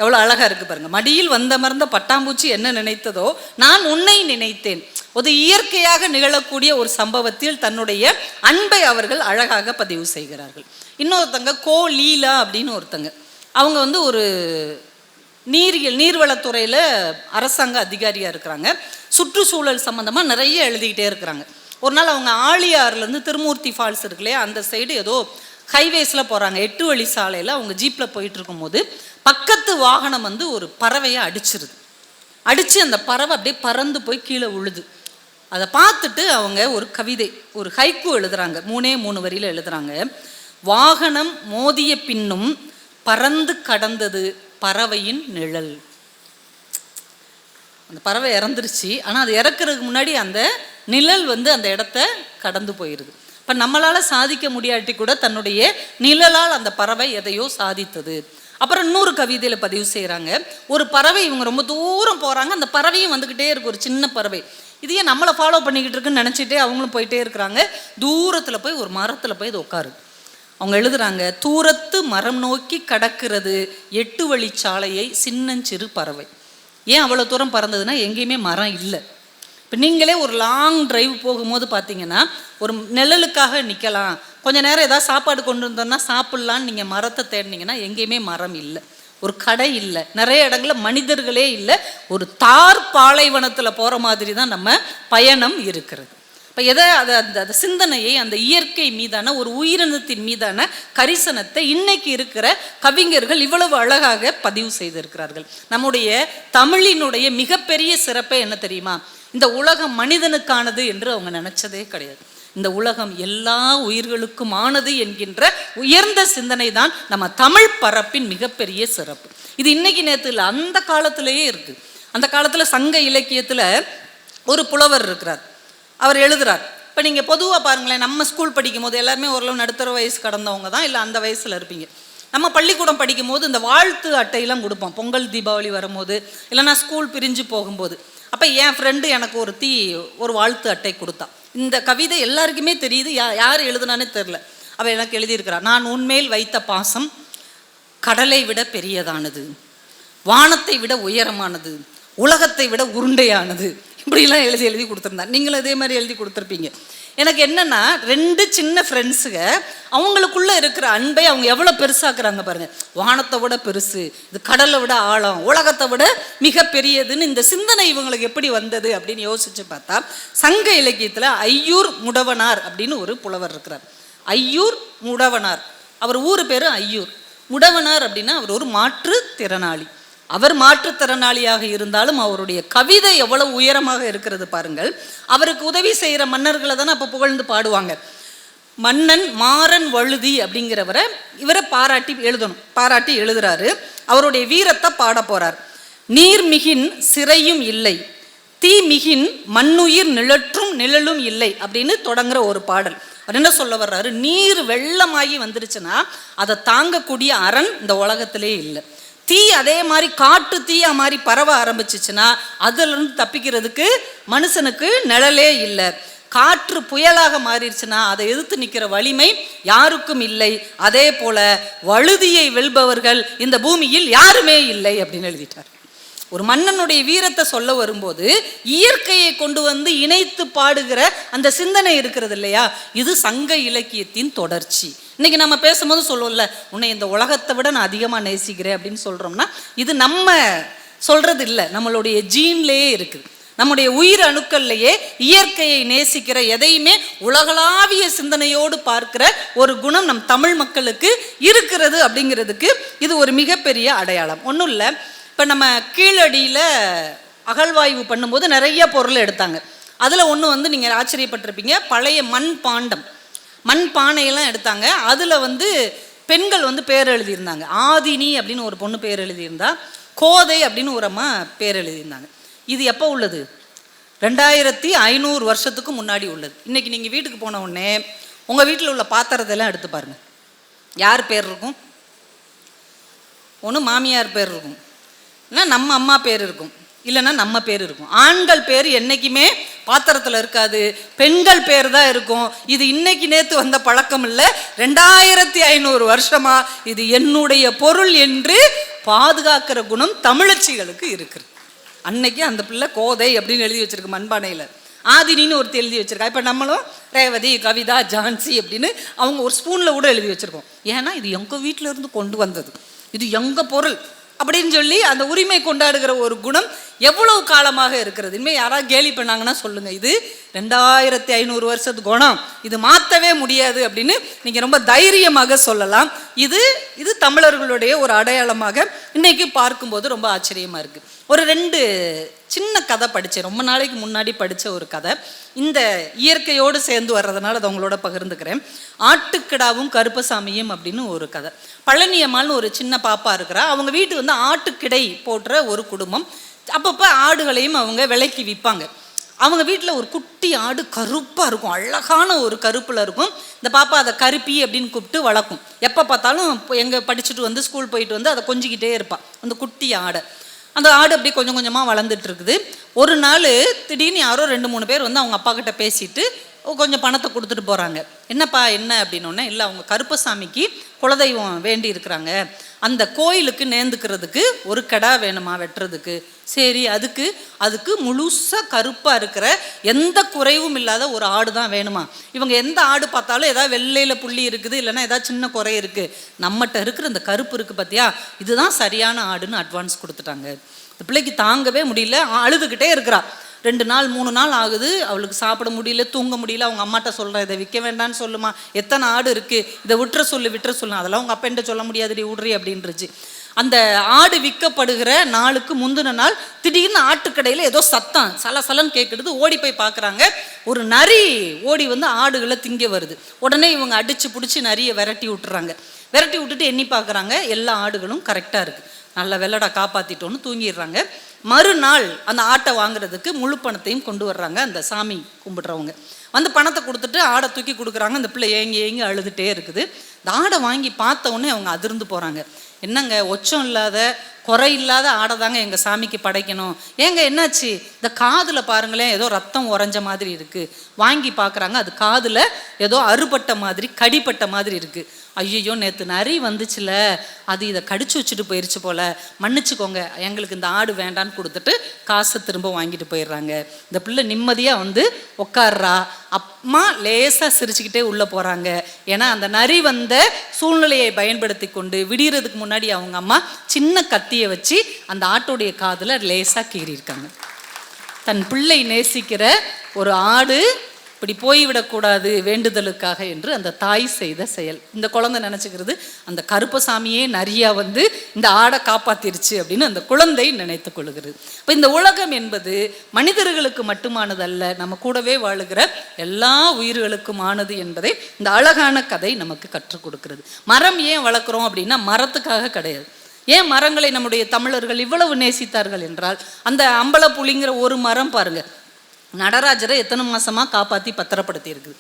எவ்வளோ அழகாக இருக்குது பாருங்க. மடியில் வந்தமர்ந்த பட்டாம்பூச்சி என்ன நினைத்ததோ நான் உன்னை நினைத்தேன். ஒரு இயற்கையாக நிகழக்கூடிய ஒரு சம்பவத்தில் தன்னுடைய அன்பை அவர்கள் அழகாக பதிவு செய்கிறார்கள். இன்னொருத்தங்க கோ லீலா அப்படின்னு ஒருத்தங்க, அவங்க ஒரு நீர்வளத்துறையில் அரசாங்க அதிகாரியாக இருக்கிறாங்க. சுற்றுச்சூழல் சம்மந்தமாக நிறைய எழுதிக்கிட்டே இருக்கிறாங்க. ஒரு நாள் அவங்க ஆழியாறுலேருந்து திருமூர்த்தி ஃபால்ஸ் இருக்கு இல்லையா, அந்த சைடு ஏதோ ஹைவேஸில் போகிறாங்க. 8 வழி சாலையில் அவங்க ஜீப்பில் போயிட்டு இருக்கும்போது பக்கத்து வாகனம் ஒரு பறவையை அடிச்சிருது. அடித்து அந்த பறவை அப்படியே பறந்து போய் கீழே விழுது. அதை பார்த்துட்டு அவங்க ஒரு கவிதை, ஒரு ஹைக்கூ எழுதுறாங்க. 3 வரியில் எழுதுறாங்க: வாகனம் மோதிய பின்னும் பறந்து கடந்தது பறவையின் நிழல். அந்த பறவை இறந்துருச்சு, ஆனால் அது இறக்குறதுக்கு முன்னாடி அந்த நிழல் அந்த இடத்த கடந்து போயிடுது. இப்போ நம்மளால் சாதிக்க முடியாட்டி கூட தன்னுடைய நிழலால் அந்த பறவை எதையோ சாதித்தது. அப்புறம் இன்னொரு கவிதையில் பதிவு செய்கிறாங்க: ஒரு பறவை, இவங்க ரொம்ப தூரம் போகிறாங்க, அந்த பறவையும் வந்துக்கிட்டே இருக்கு, ஒரு சின்ன பறவை. இதையே நம்மளை ஃபாலோ பண்ணிக்கிட்டு இருக்குன்னு நினச்சிட்டே அவங்களும் போயிட்டே இருக்கிறாங்க. தூரத்தில் போய் ஒரு மரத்தில் போய் இது உட்காருது. அவங்க எழுதுறாங்க: தூரத்து மரம் நோக்கி கடக்கிறது 8 வழி சாலையை சின்னஞ்சிறு பறவை. ஏன் அவ்வளோ தூரம் பறந்ததுன்னா எங்கேயுமே மரம் இல்லை. இப்போ நீங்களே ஒரு லாங் டிரைவ் போகும்போது பார்த்தீங்கன்னா ஒரு நிழலுக்காக நிற்கலாம், கொஞ்சம் நேரம் ஏதாவது சாப்பாடு கொண்டு வந்தோம்னா சாப்பிட்லான்னு நீங்கள் மரத்தை தேடினீங்கன்னா எங்கேயுமே மரம் இல்லை, ஒரு கடை இல்லை, நிறைய இடங்களில் மனிதர்களே இல்லை. ஒரு தார் பாலைவனத்தில் போகிற மாதிரி தான் நம்ம பயணம் இருக்கிறது. இப்போ அந்த சிந்தனையை, அந்த இயற்கை மீதான ஒரு உயிரினத்தின் மீதான கரிசனத்தை இன்னைக்கு இருக்கிற கவிஞர்கள் இவ்வளவு அழகாக பதிவு செய்திருக்கிறார்கள். நம்முடைய தமிழினுடைய மிகப்பெரிய சிறப்பே என்ன தெரியுமா? இந்த உலகம் மனிதனுக்கானது என்று அவங்க நினைச்சதே கிடையாது. இந்த உலகம் எல்லா உயிர்களுக்கும் ஆனது என்கின்ற உயர்ந்த சிந்தனை தான் நம்ம தமிழ் பரப்பின் மிகப்பெரிய சிறப்பு. இது இன்னைக்கு நேற்று இல்லை, அந்த காலத்திலேயே இருக்கு. அந்த காலத்தில் சங்க இலக்கியத்தில் ஒரு புலவர் இருக்கிறார், அவர் எழுதுறார். இப்போ நீங்கள் பொதுவாக பாருங்களேன், நம்ம ஸ்கூல் படிக்கும் போது எல்லாருமே ஓரளவு நடுத்தர வயசு கடந்தவங்க தான், இல்லை அந்த வயசில் இருப்பீங்க. நம்ம பள்ளிக்கூடம் படிக்கும் போது இந்த வாழ்த்து அட்டையெல்லாம் கொடுப்போம், பொங்கல் தீபாவளி வரும்போது, இல்லைனா ஸ்கூல் பிரிஞ்சு போகும்போது. அப்போ என் ஃப்ரெண்டு எனக்கு ஒரு வாழ்த்து அட்டை கொடுத்தா. இந்த கவிதை எல்லாருக்குமே தெரியுது, யார் எழுதுனானே தெரில. அவள் எனக்கு எழுதியிருக்கிறார்: நான் உன்மேல் வைத்த பாசம் கடலை விட பெரியதானது, வானத்தை விட உயரமானது, உலகத்தை விட உருண்டையானது. இப்படிலாம் எழுதி கொடுத்துருந்தேன். நீங்களும் இதே மாதிரி எழுதி கொடுத்துருப்பீங்க. எனக்கு என்னென்னா 2 சின்ன ஃப்ரெண்ட்ஸுங்க அவங்களுக்குள்ளே இருக்கிற அன்பை அவங்க எவ்வளோ பெருசாக்குறாங்க பாருங்கள். வானத்தை விட பெருசு, இது கடலை விட ஆழம், உலகத்தை விட மிக பெரியதுன்னு இந்த சிந்தனை இவங்களுக்கு எப்படி வந்தது அப்படின்னு யோசித்து பார்த்தா, சங்க இலக்கியத்தில் ஐயூர் முடவனார் அப்படின்னு ஒரு புலவர் இருக்கிறார். ஐயூர் முடவனார், அவர் ஊர் பேர் ஐயூர். முடவனார் அப்படின்னா அவர் ஒரு மாற்றுத்திறனாளி. அவர் மாற்றுத்திறனாளியாக இருந்தாலும் அவருடைய கவிதை எவ்வளவு உயரமாக இருக்கிறது பாருங்கள். அவருக்கு உதவி செய்கிற மன்னர்களை தானே அப்போ புகழ்ந்து பாடுவாங்க. மன்னன் மாறன் வழுதி அப்படிங்கிறவரை இவரை பாராட்டி எழுதுறாரு. அவருடைய வீரத்தை பாட போறார். நீர்மிகின் சிறையும் இல்லை, தீமிகின் மண்ணுயிர் நிழற்றும் நிழலும் இல்லை அப்படின்னு தொடங்குற ஒரு பாடல். அவர் என்ன சொல்ல வர்றாரு, நீர் வெள்ளமாகி வந்துருச்சுன்னா அதை தாங்கக்கூடிய அரண் இந்த உலகத்திலே இல்லை. தீ அதே மாதிரி காட்டு தீயா மாதிரி பரவ ஆரம்பிச்சிச்சுன்னா அதுலேருந்து தப்பிக்கிறதுக்கு மனுஷனுக்கு நிழலே இல்லை. காற்று புயலாக மாறிடுச்சுன்னா அதை எதிர்த்து நிற்கிற வலிமை யாருக்கும் இல்லை. அதே போல வழுதியை வெல்பவர்கள் இந்த பூமியில் யாருமே இல்லை அப்படின்னு எழுதிட்டார். ஒரு மன்னனுடைய வீரத்தை சொல்ல வரும்போது இயற்கையை கொண்டு வந்து இணைத்து பாடுகிற அந்த சிந்தனை இருக்கிறது இல்லையா, இது சங்க இலக்கியத்தின் தொடர்ச்சி. இன்னைக்கு நம்ம பேசும்போது சொல்லுவோம்ல, உன்னை இந்த உலகத்தை விட நான் அதிகமாக நேசிக்கிறேன் அப்படின்னு சொல்றோம்னா இது நம்ம சொல்றது இல்லை, நம்மளுடைய ஜீன்லேயே இருக்குது. நம்முடைய உயிர் அணுக்கள்லையே இயற்கையை நேசிக்கிற, எதையுமே உலகளாவிய சிந்தனையோடு பார்க்கிற ஒரு குணம் நம் தமிழ் மக்களுக்கு இருக்கிறது அப்படிங்கிறதுக்கு இது ஒரு மிகப்பெரிய அடையாளம். ஒன்றும் இல்லை, இப்போ நம்ம கீழடியில் அகழ்வாய்வு பண்ணும்போது நிறைய பொருள் எடுத்தாங்க. அதில் ஒன்று வந்து நீங்கள் ஆச்சரியப்பட்டிருப்பீங்க, பழைய மண் பாண்டம், மண் பானையெல்லாம் எடுத்தாங்க. அதில் வந்து பெண்கள் வந்து பேர் எழுதியிருந்தாங்க. ஆதினி அப்படின்னு ஒரு பொண்ணு பேர் எழுதியிருந்தா, கோதை அப்படின்னு ஒரு அம்மா பேர் எழுதியிருந்தாங்க. இது எப்போ உள்ளது? 2500 வருஷத்துக்கு முன்னாடி உள்ளது. இன்றைக்கி நீங்கள் வீட்டுக்கு போன உடனே உங்கள் வீட்டில் உள்ள பாத்திரத்தெல்லாம் எடுத்து பாருங்கள், யார் பேர் இருக்கும்? ஒன்று மாமியார் பேர் இருக்கும், இல்லைன்னா நம்ம அம்மா பேர் இருக்கும், இல்லைன்னா நம்ம பேர் இருக்கும். ஆண்கள் பேர் என்றைக்குமே பாத்திரத்தில் இருக்காது, பெண்கள் பேர் தான் இருக்கும். இது இன்னைக்கு நேற்று வந்த பழக்கம் இல்லை, 2500 வருஷமா இது என்னுடைய பொருள் என்று பாதுகாக்கிற குணம் தமிழச்சிகளுக்கு இருக்குது. அன்னைக்கு அந்த பிள்ளை கோதை அப்படின்னு எழுதி வச்சிருக்கு மண்பானையில், ஆதினின்னு ஒருத்தி எழுதி வச்சிருக்கா. இப்போ நம்மளும் ரேவதி, கவிதா, ஜான்சி அப்படின்னு அவங்க ஒரு ஸ்பூனில் கூட எழுதி வச்சிருக்கோம். ஏன்னா இது எங்கள் வீட்டில் இருந்து கொண்டு வந்தது, இது எங்கள் பொருள் அப்படின்னு சொல்லி அந்த உரிமை கொண்டாடுகிற ஒரு குணம் எவ்வளவு காலமாக இருக்கிறது. இனிமேல் யாராவது கேலி பண்ணாங்கன்னா சொல்லுங்கள், இது 2500 வருஷத்து குணம், இது மாற்றவே முடியாது அப்படின்னு நீங்கள் ரொம்ப தைரியமாக சொல்லலாம். இது தமிழர்களுடைய ஒரு அடையாளமாக இன்னைக்கு பார்க்கும்போது ரொம்ப ஆச்சரியமாக இருக்குது. ஒரு 2 சின்ன கதை படித்தேன், ரொம்ப நாளைக்கு முன்னாடி படித்த ஒரு கதை. இந்த இயற்கையோடு சேர்ந்து வர்றதுனால அதை உங்களோட பகிர்ந்துக்கிறேன். ஆட்டுக்கிடாவும் கருப்பசாமியும் அப்படின்னு ஒரு கதை. பழனியம்மாள்னு ஒரு சின்ன பாப்பா இருக்கிறா. அவங்க வீட்டு வந்து ஆட்டுக்கிடை போன்ற ஒரு குடும்பம். அப்பப்போ ஆடுகளையும் அவங்க விலைக்கு விற்பாங்க. அவங்க வீட்டில் ஒரு குட்டி ஆடு கருப்பாக இருக்கும், அழகான ஒரு கருப்பில் இருக்கும். இந்த பாப்பா அதை கருப்பி அப்படின்னு கூப்பிட்டு வளர்க்கும். எப்போ பார்த்தாலும் எங்கே படிச்சுட்டு வந்து ஸ்கூல் போயிட்டு வந்து அதை கொஞ்சிக்கிட்டே இருப்பாள் அந்த குட்டி ஆடை. அந்த ஆடு அப்படி கொஞ்சம் கொஞ்சமாக வளர்ந்துட்டு இருக்குது. ஒரு நாள் திடீர்னு யாரோ 2-3 பேர் வந்து அவங்க அப்பா கிட்ட பேசிட்டு கொஞ்சம் பணத்தை கொடுத்துட்டு போகிறாங்க. என்னப்பா என்ன அப்படின்னோடனே, இல்லை அவங்க கருப்பசாமிக்கு குலதெய்வம் வேண்டி இருக்கிறாங்க, அந்த கோயிலுக்கு நேர்ந்துக்கிறதுக்கு ஒரு கடா வேணுமா வெட்டுறதுக்கு. சரி, அதுக்கு முழுசாக கருப்பாக இருக்கிற எந்த குறைவும் இல்லாத ஒரு ஆடு தான் வேணுமா. இவங்க எந்த ஆடு பார்த்தாலும் ஏதாவது வெள்ளையில் புள்ளி இருக்குது, இல்லைன்னா ஏதாவது சின்ன குறை இருக்குது, நம்மகிட்ட இருக்கிற இந்த கருப்பு இருக்குது பார்த்தியா, இதுதான் சரியான ஆடுன்னு அட்வான்ஸ் கொடுத்துட்டாங்க. இந்த பிள்ளைக்கு தாங்கவே முடியல, அழுதுகிட்டே இருக்கிறா. 2 நாள் 3 நாள் ஆகுது, அவளுக்கு சாப்பிட முடியல, தூங்க முடியல. அவங்க அம்மாட்ட சொல்கிறேன், இதை விற்க வேண்டான்னு சொல்லுமா, எத்தனை ஆடு இருக்குது, இதை விட்டுற சொல்லு. அதெல்லாம் உங்கள் அப்பா சொல்ல முடியாதுடி, விட்றி அப்படின்றுச்சு. அந்த ஆடு விற்கப்படுகிற நாளுக்கு முந்தின நாள் திடீர்னு ஆட்டுக்கடையில் ஏதோ சத்தம் சலசலன்னு கேட்குறது. ஓடி போய் பார்க்குறாங்க, ஒரு நரி ஓடி வந்து ஆடுகளை திங்க வருது. உடனே இவங்க அடித்து பிடிச்சி நரியை விரட்டி விட்டுறாங்க. விரட்டி விட்டுட்டு எண்ணி பார்க்குறாங்க, எல்லா ஆடுகளும் கரெக்டாக இருக்குது. நல்ல வெள்ளடா காப்பாற்றிட்டோன்னு தூங்கிடுறாங்க. மறுநாள் அந்த ஆட்டை வாங்குறதுக்கு முழு பணத்தையும் கொண்டு வர்றாங்க அந்த சாமி கும்பிடுறவங்க. வந்து பணத்தை கொடுத்துட்டு ஆடை தூக்கி கொடுக்குறாங்க. அந்த பிள்ளை ஏங்கி அழுதுகிட்டே இருக்குது. இந்த ஆடை வாங்கி பார்த்த உடனே அவங்க அதிர்ந்து போகிறாங்க. என்னங்க, ஒச்சம் இல்லாத குறை இல்லாத ஆடை தாங்க எங்கள் சாமிக்கு படைக்கணும். ஏங்க என்னாச்சு, இந்த காதில் பாருங்களேன், ஏதோ ரத்தம் உறைஞ்ச மாதிரி இருக்குது. வாங்கி பார்க்குறாங்க, அது காதில் ஏதோ அறுபட்ட மாதிரி கடிப்பட்ட மாதிரி இருக்குது. ஐயோ, நேற்று நரி வந்துச்சுல, அது இதை கடிச்சு வச்சுட்டு போயிடுச்சு போல், மன்னிச்சுக்கோங்க, எங்களுக்கு இந்த ஆடு வேண்டான்னு கொடுத்துட்டு காசை திரும்ப வாங்கிட்டு போயிடுறாங்க. இந்த பிள்ளை நிம்மதியாக வந்து உட்கார்றா. அம்மா லேசாக சிரிச்சுக்கிட்டே உள்ளே போகிறாங்க. ஏன்னா அந்த நரி வந்த சூழ்நிலையை பயன்படுத்தி கொண்டு விடியறதுக்கு முன்னாடி அவங்க அம்மா சின்ன கத்தியை வச்சு அந்த ஆட்டோடைய காதில் லேசாக கீறியிருக்காங்க. தன் பிள்ளை நேசிக்கிற ஒரு ஆடு இப்படி போய்விடக்கூடாது வேண்டுதலுக்காக என்று அந்த தாய் செய்த செயல். இந்த குழந்தை நினச்சிக்கிறது அந்த கருப்பசாமியே நரியா வந்து இந்த ஆடை காப்பாத்திருச்சு அப்படின்னு அந்த குழந்தை நினைத்து கொள்கிறது. இப்போ இந்த உலகம் என்பது மனிதர்களுக்கு மட்டுமானதல்ல, நம்ம கூடவே வாழுகிற எல்லா உயிர்களுக்குமானது என்பதை இந்த அழகான கதை நமக்கு கற்றுக் கொடுக்கிறது. மரம் ஏன் வளர்க்குறோம் அப்படின்னா மரத்துக்காக கிடையாது. ஏன் மரங்களை நம்முடைய தமிழர்கள் இவ்வளவு நேசித்தார்கள் என்றால், அந்த அம்பலப்புலிங்கிற ஒரு மரம் பாருங்க, நடராஜரை எத்தனை மாசமாக காப்பாற்றி பத்திரப்படுத்தி இருக்குது.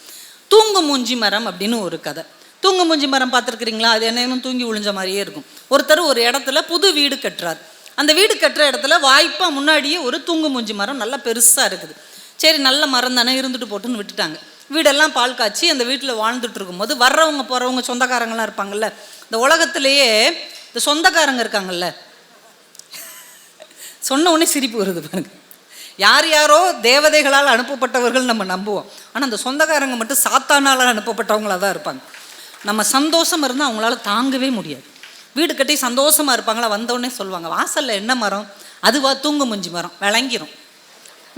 தூங்கு மூஞ்சி மரம் அப்படின்னு ஒரு கதை. தூங்கு மூஞ்சி மரம் பார்த்துருக்குறீங்களா? அது என்னையும் தூங்கி விழுஞ்ச மாதிரியே இருக்கும். ஒருத்தர் ஒரு இடத்துல புது வீடு கட்டுறார். அந்த வீடு கட்டுற இடத்துல வாய்ப்பாக முன்னாடியே ஒரு தூங்கு மூஞ்சி மரம் நல்லா பெருசாக இருக்குது. சரி, நல்ல மரம் தானே, இருந்துட்டு போட்டுன்னு விட்டுட்டாங்க. வீடெல்லாம் பால் காய்ச்சி அந்த வீட்டில் வாழ்ந்துட்டு இருக்கும்போது வர்றவங்க போகிறவங்க சொந்தக்காரங்களாம் இருப்பாங்கல்ல. இந்த உலகத்திலேயே இந்த சொந்தக்காரங்க இருக்காங்கல்ல, சொன்ன உடனே சிரிப்பு வருது பாருங்க. யார் யாரோ தேவதைகளால் அனுப்பப்பட்டவர்கள் நம்ம நம்புவோம். ஆனால் அந்த சொந்தக்காரங்க மட்டும் சாத்தானால் அனுப்பப்பட்டவங்களாக தான் இருப்பாங்க. நம்ம சந்தோஷம் இருந்தால் அவங்களால தாங்கவே முடியாது. வீடு கட்டி சந்தோஷமாக இருப்பாங்களா, வந்தோடனே சொல்லுவாங்க, வாசலில் என்ன மரம்? அதுவா தூங்கு மூஞ்சி மரம். விளங்கிரும்.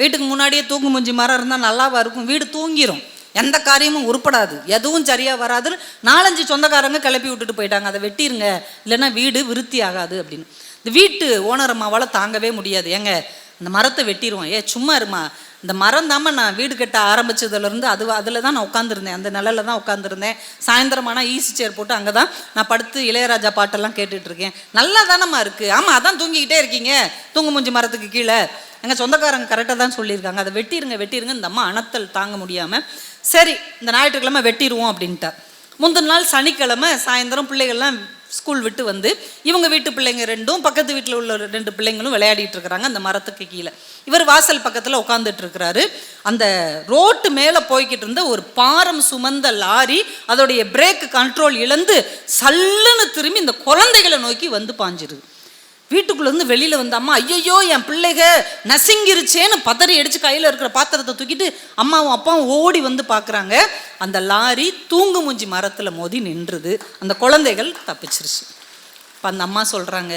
வீட்டுக்கு முன்னாடியே தூங்கு மூஞ்சி மரம் இருந்தால் நல்லாவா இருக்கும்? வீடு தூங்கிரும், எந்த காரியமும் உருப்படாது, எதுவும் சரியாக வராதுன்னு 4-5 சொந்தக்காரங்க கிளப்பி விட்டுட்டு போயிட்டாங்க. அதை வெட்டிருங்க, இல்லைன்னா வீடு விருத்தி ஆகாது அப்படின்னு. இந்த வீட்டு ஓனர் அம்மாவால் தாங்கவே முடியாது. ஏங்க அந்த மரத்தை வெட்டிடுவோம். சும்மா இருமா, இந்த மரம் தாம நான் வீடு கட்ட ஆரம்பிச்சதுலேருந்து அதில் தான் நான் உட்காந்துருந்தேன், அந்த நிலையில் தான் உட்காந்துருந்தேன். சாயந்தரமானால் ஈஸி சேர் போட்டு அங்கே தான் நான் படுத்து இளையராஜா பாட்டெல்லாம் கேட்டுட்ருக்கேன். நல்லா தானம்மா இருக்குது. ஆமாம், அதான் தூங்கிக்கிட்டே இருக்கீங்க தூங்கு மூஞ்சி மரத்துக்கு கீழே. எங்கள் சொந்தக்காரங்க கரெக்டாக தான் சொல்லியிருக்காங்க, அதை வெட்டிருங்க. இந்த அம்மா அனத்தல் தாங்க முடியாமல் சரி இந்த ஞாயிற்றுக்கிழமை வெட்டிடுவோம் அப்படின்ட்டா. முந்தின நாள் சனிக்கிழமை சாயந்தரம் பிள்ளைகள்லாம் ஸ்கூல் விட்டு வந்து இவங்க வீட்டு பிள்ளைங்க 2 பக்கத்து வீட்டில் உள்ள 2 பிள்ளைங்களும் விளையாடிட்டு இருக்கிறாங்க அந்த மரத்துக்கு கீழே. இவர் வாசல் பக்கத்தில் உட்காந்துட்டு இருக்கிறாரு. அந்த ரோட்டு மேலே போய்கிட்டு இருந்த ஒரு பாரம் சுமந்த லாரி அதோடைய பிரேக் கண்ட்ரோல் இழந்து சல்லுன்னு திரும்பி இந்த குழந்தைகளை நோக்கி வந்து பாஞ்சிருது. வீட்டுக்குள்ளேருந்து வெளியில் வந்த அம்மா, ஐயோ என் பிள்ளைக நசிங்கிருச்சேன்னு பதறி அடித்து கையில் இருக்கிற பாத்திரத்தை தூக்கிட்டு அம்மாவும் அப்பாவும் ஓடி வந்து பார்க்குறாங்க. அந்த லாரி தூங்கு மூஞ்சி மரத்தில் மோதி நின்றுது. அந்த குழந்தைகள் தப்பிச்சிருச்சு. இப்போ அந்த அம்மா சொல்கிறாங்க,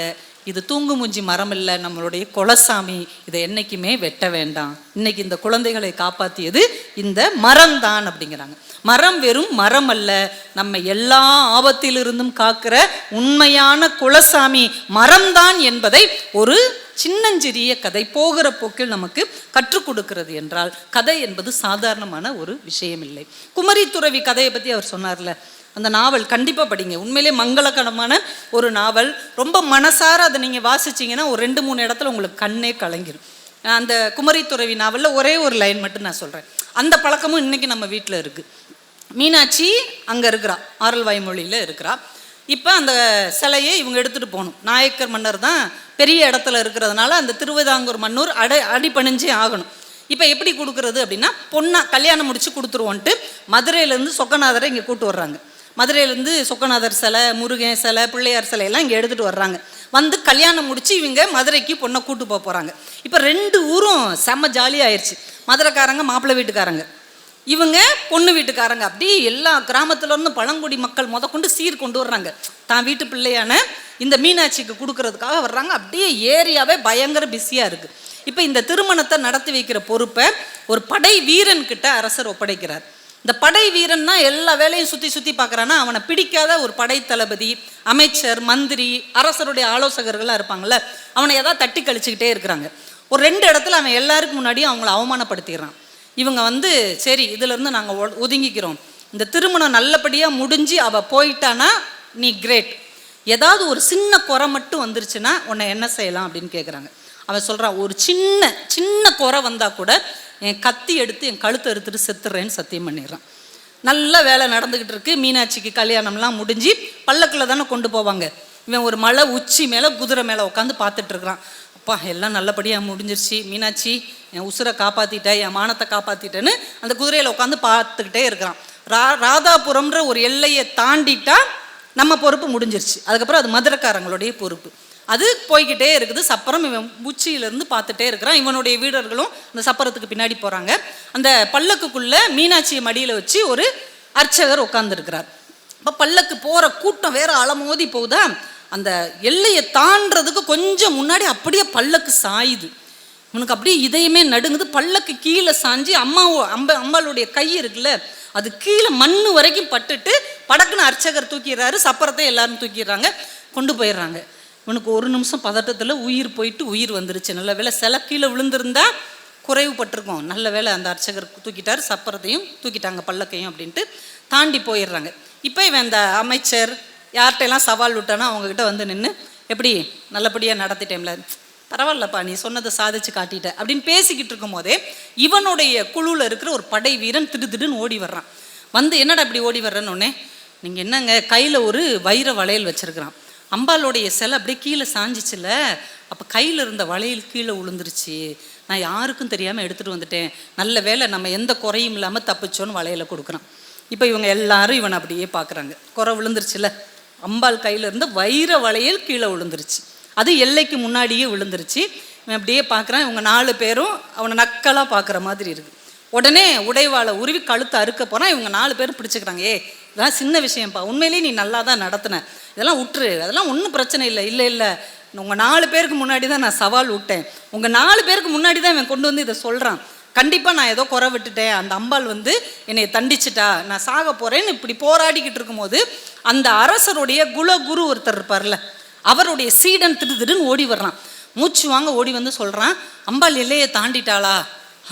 இது தூங்கு மூஞ்சி மரம் இல்லை, நம்மளுடைய குலசாமி, இதை என்றைக்குமே வெட்ட வேண்டாம். இன்னைக்கு இந்த குழந்தைகளை காப்பாற்றியது இந்த மரம் தான் அப்படிங்கிறாங்க. மரம் வெறும் மரம் அல்ல, நம்ம எல்லா ஆபத்திலிருந்தும் காக்கிற உண்மையான குலசாமி மரம்தான் என்பதை ஒரு சின்னஞ்சிறிய கதை போகிற போக்கில் நமக்கு கற்றுக் கொடுக்கிறது என்றால், கதை என்பது சாதாரணமான ஒரு விஷயம் இல்லை. குமரி துறவி கதையை பற்றி அவர் சொன்னார்ல, அந்த நாவல் கண்டிப்பாக படிங்க. உண்மையிலே மங்களகரமான ஒரு நாவல். ரொம்ப மனசார அதை நீங்கள் வாசிச்சிங்கன்னா ஒரு 2-3 இடத்துல உங்களுக்கு கண்ணே கலங்கிடும். அந்த குமரி துறவி நாவலில் ஒரே ஒரு லைன் மட்டும் நான் சொல்கிறேன். அந்த பழக்கமும் இன்றைக்கி நம்ம வீட்டில் இருக்குது. மீனாட்சி அங்கே இருக்கிறா, ஆரல்வாய்மொழியில் இருக்கிறா. இப்போ அந்த சிலையை இவங்க எடுத்துகிட்டு போகணும். நாயக்கர் மன்னர் தான் பெரிய இடத்துல இருக்கிறதுனால அந்த திருவிதாங்கூர் மன்னூர் அடிபணிஞ்சே ஆகணும். இப்போ எப்படி கொடுக்குறது அப்படின்னா, பொண்ணா கல்யாணம் முடித்து கொடுத்துருவோன்ட்டு மதுரையிலேருந்து சொக்கநாதரை இங்கே கூட்டு வர்றாங்க. மதுரையிலேருந்து சொக்கநாதர் சிலை, முருகன் சிலை, பிள்ளையார் சிலையெல்லாம் இங்கே எடுத்துகிட்டு வர்றாங்க. வந்து கல்யாணம் முடித்து இவங்க மதுரைக்கு பொண்ணை கூட்டு போக போகிறாங்க. இப்போ 2 ஊரும் செம்ம ஜாலியாகிடுச்சு. மதுரைக்காரங்க மாப்பிள்ளை வீட்டுக்காரங்க, இவங்க பொண்ணு வீட்டுக்காரங்க. அப்படி எல்லா கிராமத்துலேருந்து பழங்குடி மக்கள் கொண்டு சீர் கொண்டு வர்றாங்க. தான் வீட்டு பிள்ளையான இந்த மீனாட்சிக்கு கொடுக்கறதுக்காக வர்றாங்க. அப்படியே ஏரியாவே பயங்கர பிஸியாக இருக்குது. இப்போ இந்த திருமணத்தை நடத்தி வைக்கிற பொறுப்பை ஒரு படை வீரன் கிட்ட அரசர் ஒப்படைக்கிறார். இந்த படை வீரன் தான் எல்லா வேலையும் சுற்றி பார்க்குறான்னா, அவனை பிடிக்காத ஒரு படை தளபதி, அமைச்சர், மந்திரி, அரசருடைய ஆலோசகர்கள்லாம் இருப்பாங்கள்ல, அவனை ஏதாவது தட்டி கழிச்சுக்கிட்டே இருக்கிறாங்க. ஒரு 2 இடத்துல அவன் எல்லாருக்கும் முன்னாடியும் அவங்கள அவமானப்படுத்திடுறான். இவங்க வந்து சரி இதிலேருந்து நாங்கள் ஒதுங்கிக்கிறோம், இந்த திருமணம் நல்லபடியாக முடிஞ்சு அவள் போயிட்டானா நீ கிரேட், ஏதாவது ஒரு சின்ன குறை மட்டும் வந்துருச்சுன்னா உன்னை என்ன செய்யலாம் அப்படின்னு கேட்குறாங்க. அவன் சொல்கிறான், ஒரு சின்ன குறை வந்தால் கூட என் கத்தி எடுத்து என் கழுத்தை எடுத்துட்டு செத்துறேன்னு சத்தியம் பண்ணிடுறான். நல்ல வேலை நடந்துக்கிட்டு இருக்கு. மீனாட்சிக்கு கல்யாணம்லாம் முடிஞ்சு பல்லக்கில் தானே கொண்டு போவாங்க. இவன் ஒரு மலை உச்சி மேலே குதிரை மேலே உட்காந்து பார்த்துட்டு இருக்கிறான். அப்பா எல்லாம் நல்லபடியாக முடிஞ்சிருச்சு, மீனாட்சி என் உசுரை காப்பாற்றிட்டேன், என் மானத்தை காப்பாற்றிட்டேன்னு அந்த குதிரையில் உட்காந்து பார்த்துக்கிட்டே இருக்கிறான். ராதாபுரம்ன்ற ஒரு எல்லையை தாண்டிட்டா நம்ம பொறுப்பு முடிஞ்சிருச்சு. அதுக்கப்புறம் அது மதுரைக்காரங்களுடைய பொறுப்பு. அது போய்கிட்டே இருக்குது. சப்பரம் இவன் உச்சியிலேருந்து பார்த்துட்டே இருக்கிறான். இவனுடைய வீரர்களும் அந்த சப்பரத்துக்கு பின்னாடி போகிறாங்க. அந்த பல்லக்குக்குள்ளே மீனாட்சியை மடியில் வச்சு ஒரு அர்ச்சகர் உட்காந்துருக்கிறார். இப்போ பல்லக்கு போகிற கூட்டம் வேற அலமோதி போகுதா, அந்த எல்லையை தாண்டறதுக்கு கொஞ்சம் முன்னாடி அப்படியே பல்லக்கு சாயுது. இவனுக்கு அப்படியே இதயமே நடுங்குது. பல்லக்கு கீழே சாஞ்சி அம்பாளுடைய கை இருக்குல்ல, அது கீழே மண்ணு வரைக்கும் பட்டுட்டு படக்குன்னு அர்ச்சகர் தூக்கிடுறாரு. சப்பரத்தை எல்லாரும் தூக்கிடுறாங்க, கொண்டு போயிடுறாங்க. இவனுக்கு ஒரு நிமிஷம் பதட்டத்தில் உயிர் போயிட்டு உயிர் வந்துருச்சு. நல்ல வேலை சில கீழே விழுந்திருந்தா குறைவுபட்டிருக்கோம். நல்ல வேலை அந்த அர்ச்சகர் தூக்கிட்டார், சப்பரத்தையும் தூக்கிட்டாங்க, பல்லக்கையும் அப்படின்ட்டு தாண்டி போயிடுறாங்க. இப்போ இவன் அந்த அமைச்சர் யார்கிட்டையெல்லாம் சவால் விட்டானோ அவங்கக்கிட்ட வந்து நின்று, எப்படி நல்லபடியாக நடத்திட்டேன்ல, பரவாயில்லப்பா நீ சொன்னதை சாதிச்சு காட்டிட்ட அப்படின்னு பேசிக்கிட்டு இருக்கும் போதே இவனுடைய குழுவில் இருக்கிற ஒரு படை வீரன் திடுதிடுன்னு ஓடி வர்றான். வந்து என்னடா இப்படி ஓடி வர்றேன்னு உடனே, நீங்கள் என்னங்க கையில் ஒரு வைர வளையல் வச்சுருக்கிறான். அம்பாளுடைய சிலை அப்படியே கீழே சாஞ்சிச்சுல, அப்போ கையில் இருந்த வளையல் கீழே விழுந்துருச்சு, நான் யாருக்கும் தெரியாமல் எடுத்துகிட்டு வந்துட்டேன், நல்ல வேலை நம்ம எந்த குறையும் இல்லாமல் தப்பிச்சோன்னு வளையலை கொடுக்குறான். இப்போ இவங்க எல்லாரும் இவனை அப்படியே பார்க்குறாங்க. குறை விழுந்துருச்சுல, அம்பாள் கையில் இருந்து வைர வளையல் கீழே விழுந்துருச்சு, அது எல்லைக்கு முன்னாடியே விழுந்துருச்சு. இவன் அப்படியே பார்க்குறான். இவங்க 4 பேரும் அவனை நக்கலாக பார்க்குற மாதிரி இருக்குது. உடனே உடைவாளை உருவி கழுத்தை அறுக்க போகிறான். இவங்க 4 பேரும் பிடிச்சிக்கிறாங்க. இதெல்லாம் சின்ன விஷயம்ப்பா, உண்மையிலேயே நீ நல்லா தான் நடத்தின, இதெல்லாம் விட்டுரு, அதெல்லாம் ஒன்றும் பிரச்சனை இல்லை. இல்லை இல்லை, உங்கள் 4 பேருக்கு முன்னாடி தான் நான் சவால் விட்டேன், உங்கள் 4 பேருக்கு முன்னாடி தான் இவன் கொண்டு வந்து இதை சொல்கிறான், கண்டிப்பாக நான் ஏதோ குறை விட்டுட்டேன், அந்த அம்பாள் வந்து என்னை தண்டிச்சிட்டா, நான் சாக போகிறேன்னு இப்படி போராடிக்கிட்டு இருக்கும்போது அந்த அரசருடைய குரு ஒருத்தர் இருப்பார்ல, அவருடைய சீடன் திடுன்னு ஓடி வர்றான். மூச்சு வாங்க ஓடி வந்து சொல்கிறான், அம்பாள் எல்லையை தாண்டிட்டாளா?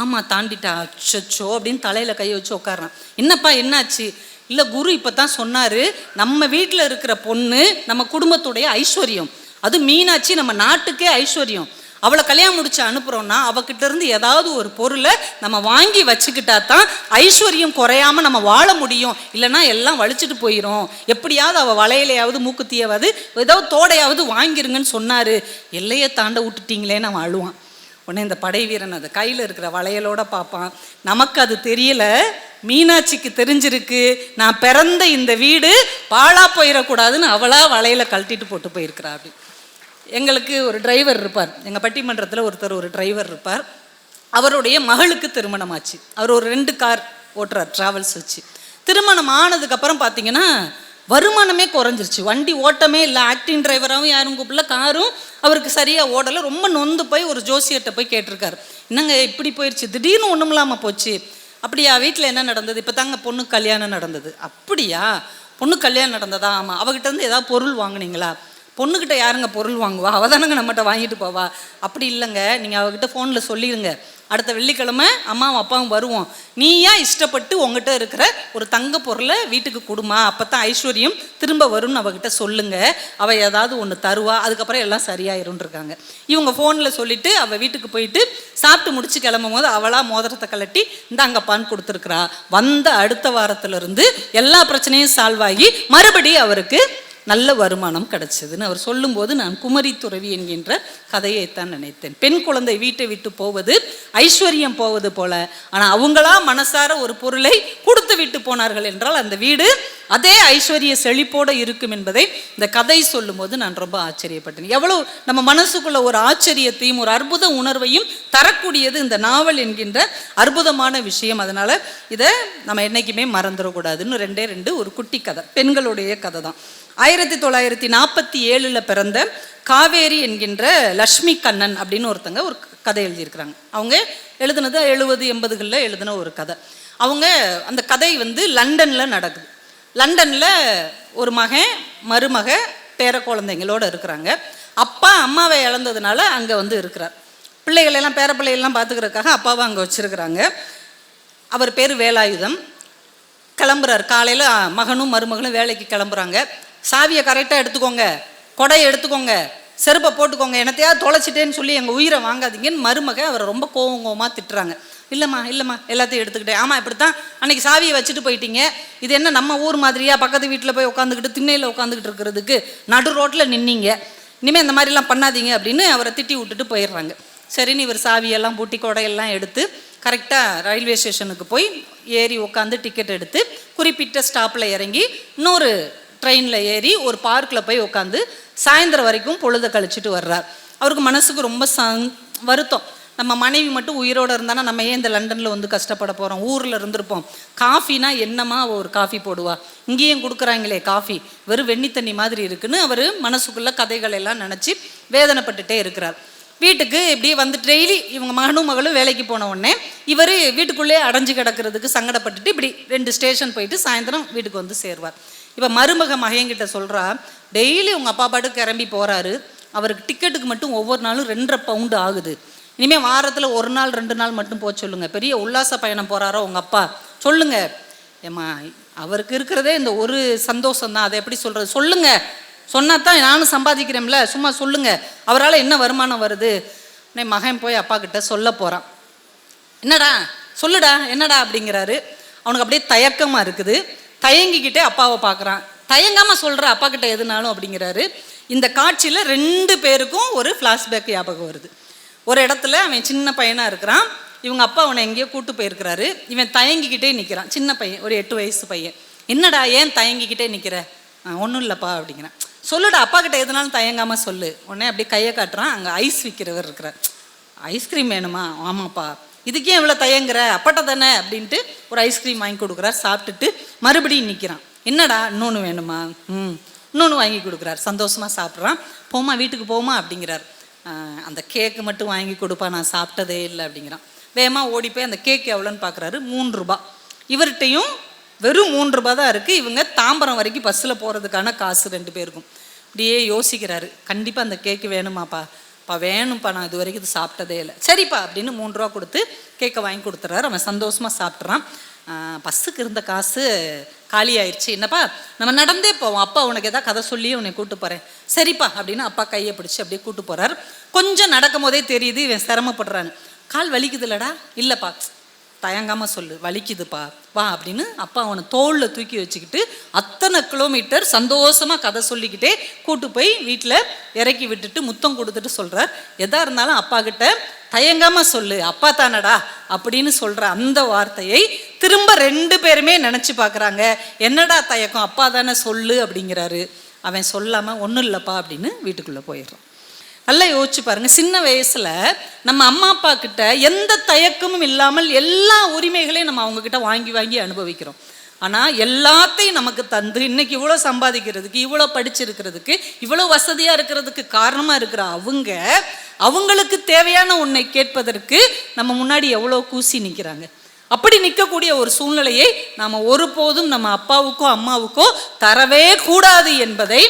ஆமாம் தாண்டிட்டா. அச்சோ அப்படின்னு தலையில் கையை வச்சு உட்காடுறான். என்னப்பா என்னாச்சு? இல்லை குரு இப்போ தான் சொன்னார், நம்ம வீட்டில் இருக்கிற பொண்ணு நம்ம குடும்பத்துடைய ஐஸ்வர்யம், அது மீனாட்சி நம்ம நாட்டுக்கே ஐஸ்வர்யம், அவளை கல்யாணம் முடிச்சு அனுப்புகிறோன்னா அவகிட்ட இருந்து ஏதாவது ஒரு பொருளை நம்ம வாங்கி வச்சுக்கிட்டா தான் ஐஸ்வர்யம் குறையாமல் நம்ம வாழ முடியும், இல்லைனா எல்லாம் வலிச்சுட்டு போயிடும், எப்படியாவது அவள் வளையலையாவது மூக்குத்தியாவது ஏதாவது தோடையாவது வாங்கிருங்கன்னு சொன்னார், எல்லையை தாண்ட விட்டுட்டீங்களேன்னு அவன் அழுவான். உடனே இந்த படை வீரன் அதை கையில் இருக்கிற வளையலோட பார்ப்பான். நமக்கு அது தெரியல, மீனாட்சிக்கு தெரிஞ்சிருக்கு, நான் பிறந்த இந்த வீடு பாழா போயிடக்கூடாதுன்னு அவளா வளையலை கழட்டிட்டு போட்டு போயிருக்கிறா. அப்படி எங்களுக்கு ஒரு டிரைவர் இருப்பார், எங்கள் பட்டிமன்றத்தில் ஒரு டிரைவர் இருப்பார். அவருடைய மகளுக்கு திருமணம் ஆச்சு. அவர் ஒரு 2 கார் ஓட்டுறார், ட்ராவல்ஸ் வச்சு. திருமணம் ஆனதுக்கப்புறம் பார்த்தீங்கன்னா வருமானமே குறைஞ்சிருச்சு, வண்டி ஓட்டமே இல்லை, ஆக்டிங் டிரைவராகவும் யாரும் கூப்பிடல, காரும் அவருக்கு சரியாக ஓடலை. ரொம்ப நொந்து போய் ஒரு ஜோசியர்கிட்ட போய் கேட்டிருக்காரு, என்னங்க இப்படி போயிடுச்சு, திடீர்னு ஒன்றும் இல்லாமல் போச்சு. அப்படியா, வீட்டில் என்ன நடந்தது? இப்போ தாங்க பொண்ணு கல்யாணம் நடந்தது. அப்படியா, பொண்ணு கல்யாணம் நடந்ததா? ஆமாம். அவகிட்ட இருந்து ஏதாவது பொருள் வாங்கினீங்களா? பொண்ணுக்கிட்ட யாருங்க பொருள் வாங்குவா, அவள் தானங்க நம்மகிட்ட வாங்கிட்டு போவா. அப்படி இல்லைங்க, நீங்கள் அவகிட்ட ஃபோனில் சொல்லிடுங்க, அடுத்த வெள்ளிக்கிழமை அம்மாவும் அப்பாவும் வருவோம், நீயா இஷ்டப்பட்டு உங்ககிட்ட இருக்கிற ஒரு தங்க பொருளை வீட்டுக்கு கொடுமா, அப்போ தான் ஐஸ்வர்யம் திரும்ப வரும்னு அவகிட்ட சொல்லுங்க, அவள் ஏதாவது ஒன்று தருவா, அதுக்கப்புறம் எல்லாம் சரியாயிரும்னு இருக்காங்க. இவங்க ஃபோனில் சொல்லிவிட்டு அவள் வீட்டுக்கு போயிட்டு சாப்பிட்டு முடிச்சு கிளம்பும் போது அவளாக மோதிரத்தை கலட்டி இந்தாங்கப்பான்னு கொடுத்துருக்குறா. வந்த அடுத்த வாரத்திலிருந்து எல்லா பிரச்சனையும் சால்வ் ஆகி மறுபடியும் அவருக்கு நல்ல வருமானம் கிடைச்சதுன்னு அவர் சொல்லும்போது நான் குமரி துறவி என்கின்ற கதையைத்தான் நினைத்தேன். பெண் குழந்தை வீட்டை விட்டு போவது ஐஸ்வர்யம் போவது போல, ஆனால் அவங்களா மனசார ஒரு பொருளை கொடுத்து விட்டு போனார்கள் என்றால் அந்த வீடு அதே ஐஸ்வர்ய செழிப்போடு இருக்கும் என்பதை இந்த கதை சொல்லும்போது நான் ரொம்ப ஆச்சரியப்பட்டேன். எவ்வளோ நம்ம மனசுக்குள்ள ஒரு ஆச்சரியத்தையும் ஒரு அற்புத உணர்வையும் தரக்கூடியது இந்த நாவல் என்கின்ற அற்புதமான விஷயம். அதனால இதை நம்ம என்னைக்குமே மறந்துடக்கூடாதுன்னு 2 ஒரு குட்டி கதை, பெண்களுடைய கதை தான். 1947 பிறந்த காவேரி என்கின்ற லக்ஷ்மி கண்ணன் அப்படின்னு ஒருத்தங்க ஒரு கதை எழுதியிருக்கிறாங்க. அவங்க எழுதுனது 70-80களில் எழுதின ஒரு கதை. அவங்க அந்த கதை வந்து லண்டனில் நடக்குது. லண்டனில் ஒரு மகன் மருமக பேர குழந்தைங்களோடு இருக்கிறாங்க. அப்பா அம்மாவை இழந்ததுனால அங்கே வந்து இருக்கிறார். பிள்ளைகளெல்லாம் பேர பிள்ளைகள்லாம் பார்த்துக்கிறதுக்காக அப்பாவை அங்கே வச்சுருக்கிறாங்க. அவர் பேர் வேலாயுதம். கிளம்புறார் காலையில், மகனும் மருமகளும் வேலைக்கு கிளம்புறாங்க. சாவியை கரெக்டாக எடுத்துக்கோங்க, கொடையை எடுத்துக்கோங்க, செருப்பை போட்டுக்கோங்க, என்னத்தையாவது தொலைச்சிட்டேன்னு சொல்லி எங்கள் உயிரை வாங்காதீங்கன்னு மருமக அவரை ரொம்ப கோவமாக திட்டுறாங்க. இல்லைம்மா எல்லாத்தையும் எடுத்துக்கிட்டேன். ஆமாம் இப்படித்தான் அன்றைக்கி சாவியை வச்சுட்டு போயிட்டீங்க, இது என்ன நம்ம ஊர் மாதிரியா பக்கத்து வீட்டில் போய் உட்காந்துக்கிட்டு திண்ணையில் உட்காந்துக்கிட்டு இருக்கிறதுக்கு நடு ரோட்டில் நின்னீங்க, இனிமேல் இந்த மாதிரிலாம் பண்ணாதீங்க அப்படின்னு அவரை திட்டி விட்டுட்டு போயிடுறாங்க. சரின்னு இவர் சாவியெல்லாம் பூட்டி கொடையெல்லாம் எடுத்து கரெக்டாக ரயில்வே ஸ்டேஷனுக்கு போய் ஏறி உட்காந்து டிக்கெட் எடுத்து குறிப்பிட்ட ஸ்டாப்பில் இறங்கி இன்னொரு ட்ரெயினில் ஏறி ஒரு பார்க்கில் போய் உட்காந்து சாயந்தரம் வரைக்கும் பொழுதை கழிச்சிட்டு வர்றார். அவருக்கு மனசுக்கு ரொம்ப வருத்தம், நம்ம மனைவி மட்டும் உயிரோடு இருந்தானா நம்ம ஏன் இந்த லண்டனில் வந்து கஷ்டப்பட போகிறோம், ஊரில் இருந்திருப்போம், காஃபினா என்னமா ஒரு காஃபி போடுவா, இங்கேயும் கொடுக்குறாங்களே காஃபி வெறும் வெண்ணி தண்ணி மாதிரி இருக்குன்னு அவர் மனசுக்குள்ளே கதைகள் எல்லாம் நினச்சி வேதனைப்பட்டுட்டே இருக்கிறார். வீட்டுக்கு இப்படி வந்து டெய்லி இவங்க மகனும் மகளும் வேலைக்கு போன உடனே இவர் வீட்டுக்குள்ளே அடைஞ்சு கிடக்கிறதுக்கு சங்கடப்பட்டுட்டு இப்படி 2 ஸ்டேஷன் போயிட்டு சாயந்தரம் வீட்டுக்கு வந்து சேருவார். இப்போ மருமக மகையங்கிட்ட சொல்கிறா, டெய்லி உங்கள் அப்பா பாட்டுக்கு கிளம்பி போகிறாரு, அவருக்கு டிக்கெட்டுக்கு மட்டும் ஒவ்வொரு நாளும் 2.5 பவுண்டு ஆகுது, இனிமேல் வாரத்தில் 1 நாள் 2 நாள் மட்டும் போக சொல்லுங்கள், பெரிய உல்லாச பயணம் போகிறாரோ உங்கள் அப்பா, சொல்லுங்கள். ஏம்மா அவருக்கு இருக்கிறதே இந்த ஒரு சந்தோஷம்தான், அதை எப்படி சொல்கிறது, சொல்லுங்கள், சொன்னா தான் நானும் சம்பாதிக்கிறேன்ல, சும்மா சொல்லுங்கள், அவரால் என்ன வருமானம் வருது. மகன் போய் அப்பா கிட்ட சொல்ல போகிறான். என்னடா சொல்லுடா என்னடா அப்படிங்கிறாரு. அவனுக்கு அப்படியே தயக்கமாக இருக்குது. தயங்கிக்கிட்டே அப்பாவை பார்க்குறான். தயங்காமல் சொல்கிற அப்பா கிட்ட எதுனாலும் அப்படிங்கிறாரு. இந்த காட்சியில் 2 பேருக்கும் ஒரு ஃப்ளாஷ்பேக் ஞாபகம் வருது. ஒரு இடத்துல அவன் சின்ன பையனாக இருக்கிறான், இவங்க அப்பா அவனை எங்கேயோ கூட்டு போயிருக்கிறாரு. இவன் தயங்கிக்கிட்டே நிற்கிறான், சின்ன பையன், ஒரு 8 வயசு பையன். என்னடா ஏன் தயங்கிக்கிட்டே நிற்கிற? ஒன்றும் இல்லைப்பா அப்படிங்கிறான். சொல்லுடா, அப்பா கிட்ட எதுனாலும் தயங்காமல் சொல்லு. உடனே அப்படியே கையை காட்டுறான். அங்கே ஐஸ் விற்கிறவர் இருக்கிறார். ஐஸ்கிரீம் வேணுமா? ஆமாப்பா. இதுக்கே இவ்வளோ தயங்குற? அப்பாட்ட தானே அப்படின்ட்டு ஒரு ஐஸ்கிரீம் வாங்கி கொடுக்குறார். சாப்பிட்டுட்டு மறுபடியும் நிற்கிறான். என்னடா இன்னொன்று வேணுமா? இன்னொன்று வாங்கி கொடுக்குறார். சந்தோஷமாக சாப்பிட்றான். போமா வீட்டுக்கு போமா அப்படிங்கிறார். அந்த கேக்கு மட்டும் வாங்கி கொடுப்பா, நான் சாப்பிட்டதே இல்லை அப்படிங்கிறான். வேகமாக ஓடி போய் அந்த கேக் எவ்வளோன்னு பார்க்குறாரு. 3 ரூபா. இவர்கிட்டையும் வெறும் 3 ரூபா தான் இருக்குது. இவங்க தாம்பரம் வரைக்கும் பஸ்ஸில் போகிறதுக்கான காசு 2 பேருக்கும். அப்படியே யோசிக்கிறாரு, கண்டிப்பாக அந்த கேக்கு வேணுமாப்பா? வேணும்ப்பா, நான் இது வரைக்கும் இது சாப்பிட்டதே இல்லை. சரிப்பா அப்படின்னு 3 ரூபா கொடுத்து கேக்கை வாங்கி கொடுத்துட்றாரு. அவன் சந்தோஷமாக சாப்பிட்றான். பஸ்ஸுக்கு இருந்த காசு காலி ஆயிடுச்சு. என்னப்பா நம்ம நடந்தே போவோம், அப்பா உனக்கு எதாவது கதை சொல்லி உன்னை கூப்பிட்டு போகிறேன். சரிப்பா அப்படின்னு அப்பா கையை பிடிச்சி அப்படியே கூப்பிட்டு போகிறார். கொஞ்சம் நடக்கும் போதே தெரியுது இவன் சிரமப்படுறான்னு. கால் வலிக்குது இல்லடா? இல்லைப்பா. தயங்காமல் சொல்லு, வலிக்குதுப்பா, வா அப்படின்னு அப்பா அவனை தோளில் தூக்கி வச்சுக்கிட்டு அத்தனை கிலோமீட்டர் சந்தோஷமாக கதை சொல்லிக்கிட்டே கூட்டு போய் வீட்டில் இறக்கி விட்டுட்டு முத்தம் கொடுத்துட்டு சொல்கிறார், எதா இருந்தாலும் அப்பா கிட்ட தயங்காமல் சொல்லு, அப்பா தானடா அப்படின்னு சொல்கிற அந்த வார்த்தையை திரும்ப 2 பேருமே நினச்சி பார்க்குறாங்க. என்னடா தயக்கம், அப்பா தானே சொல்லு அப்படிங்கிறாரு. அவன் சொல்லாமல் ஒன்றும் இல்லைப்பா அப்படின்னு வீட்டுக்குள்ளே போயிடுறான். நல்லா யோசிச்சு பாருங்க, சின்ன வயசுல நம்ம அம்மா அப்பா கிட்ட எந்த தயக்கமும் இல்லாமல் எல்லா உரிமைகளையும் நம்ம அவங்க கிட்ட வாங்கி வாங்கி அனுபவிக்கிறோம். ஆனால் எல்லாத்தையும் நமக்கு தந்து இன்னைக்கு இவ்வளோ சம்பாதிக்கிறதுக்கு, இவ்வளோ படிச்சிருக்கிறதுக்கு, இவ்வளோ வசதியாக இருக்கிறதுக்கு காரணமாக இருக்கிற அவங்களுக்கு தேவையான ஒன்றை கேட்பதற்கு நம்ம முன்னாடி எவ்வளோ கூசி நிற்கிறாங்க. அப்படி நிற்கக்கூடிய ஒரு சூழ்நிலையை நாம் ஒருபோதும் நம்ம அப்பாவுக்கோ அம்மாவுக்கோ தரவே கூடாது என்பதை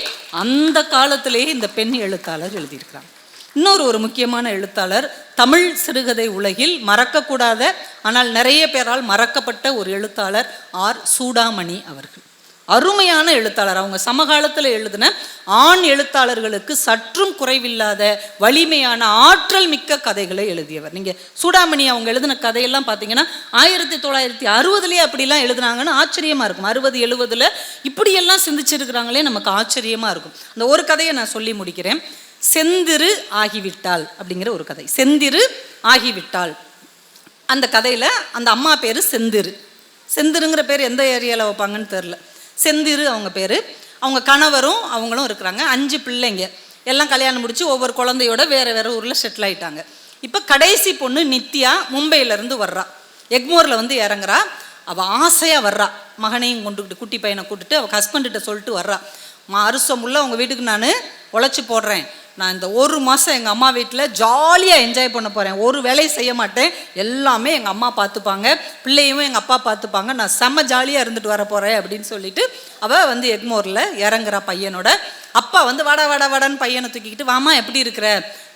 அந்த காலத்திலேயே இந்த பெண் எழுத்தாளர் எழுதியிருக்கிறாங்க. இன்னொரு முக்கியமான எழுத்தாளர், தமிழ் சிறுகதை உலகில் மறக்கக்கூடாத ஆனால் நிறைய பேரால் மறக்கப்பட்ட ஒரு எழுத்தாளர் ஆர். சூடாமணி அவர்கள். அருமையான எழுத்தாளர். அவங்க சமகாலத்தில் எழுதின ஆண் எழுத்தாளர்களுக்கு சற்றும் குறைவில்லாத வலிமையான ஆற்றல் மிக்க கதைகளை எழுதியவர். நீங்கள் சூடாமணி அவங்க எழுதின கதையெல்லாம் பார்த்தீங்கன்னா 1960 அப்படிலாம் எழுதுனாங்கன்னு ஆச்சரியமாக இருக்கும். 60, 70 இப்படியெல்லாம் சிந்திச்சிருக்கிறாங்களே நமக்கு ஆச்சரியமாக இருக்கும். அந்த ஒரு கதையை நான் சொல்லி முடிக்கிறேன். செந்திரு ஆகிவிட்டாள் அப்படிங்கிற ஒரு கதை. செந்திரு ஆகிவிட்டாள். அந்த கதையில் அந்த அம்மா பேர் செந்திரு. செந்திருங்கிற பேர் எந்த ஏரியாவில் வைப்பாங்கன்னு தெரில. செந்திரு அவங்க பேர். அவங்க கணவரும் அவங்களும் இருக்கிறாங்க. 5 பிள்ளைங்க. எல்லாம் கல்யாணம் முடிச்சு ஒவ்வொரு குழந்தையோட வேறு வேறு ஊரில் செட்டில் ஆகிட்டாங்க. இப்போ கடைசி பொண்ணு நித்யா மும்பையிலேருந்து வர்றா. எக்மோரில் வந்து இறங்குறா. அவள் ஆசையாக வர்றா. மகனையும் கொண்டுக்கிட்டு, குட்டி பையனை கூட்டுட்டு அவள் ஹஸ்பண்ட்கிட்ட சொல்லிட்டு வர்றா, வருஷம் உள்ள உங்கள் வீட்டுக்கு நான் உழைச்சி போடுறேன். நான் இந்த 1 மாதம் எங்கள் அம்மா வீட்டில் ஜாலியாக என்ஜாய் பண்ண போகிறேன். ஒரு வேலையும் செய்ய மாட்டேன். எல்லாமே எங்கள் அம்மா பார்த்துப்பாங்க, பிள்ளையும் எங்கள் அப்பா பார்த்துப்பாங்க. நான் செம்ம ஜாலியாக இருந்துட்டு வர போகிறேன் அப்படின்னு சொல்லிட்டு அவள் வந்து எக்மோரில் இறங்குறா பையனோட. அப்பா வந்து வாடா வாடா வாடான்னு பையனை தூக்கிக்கிட்டு, வாமா எப்படி இருக்கிற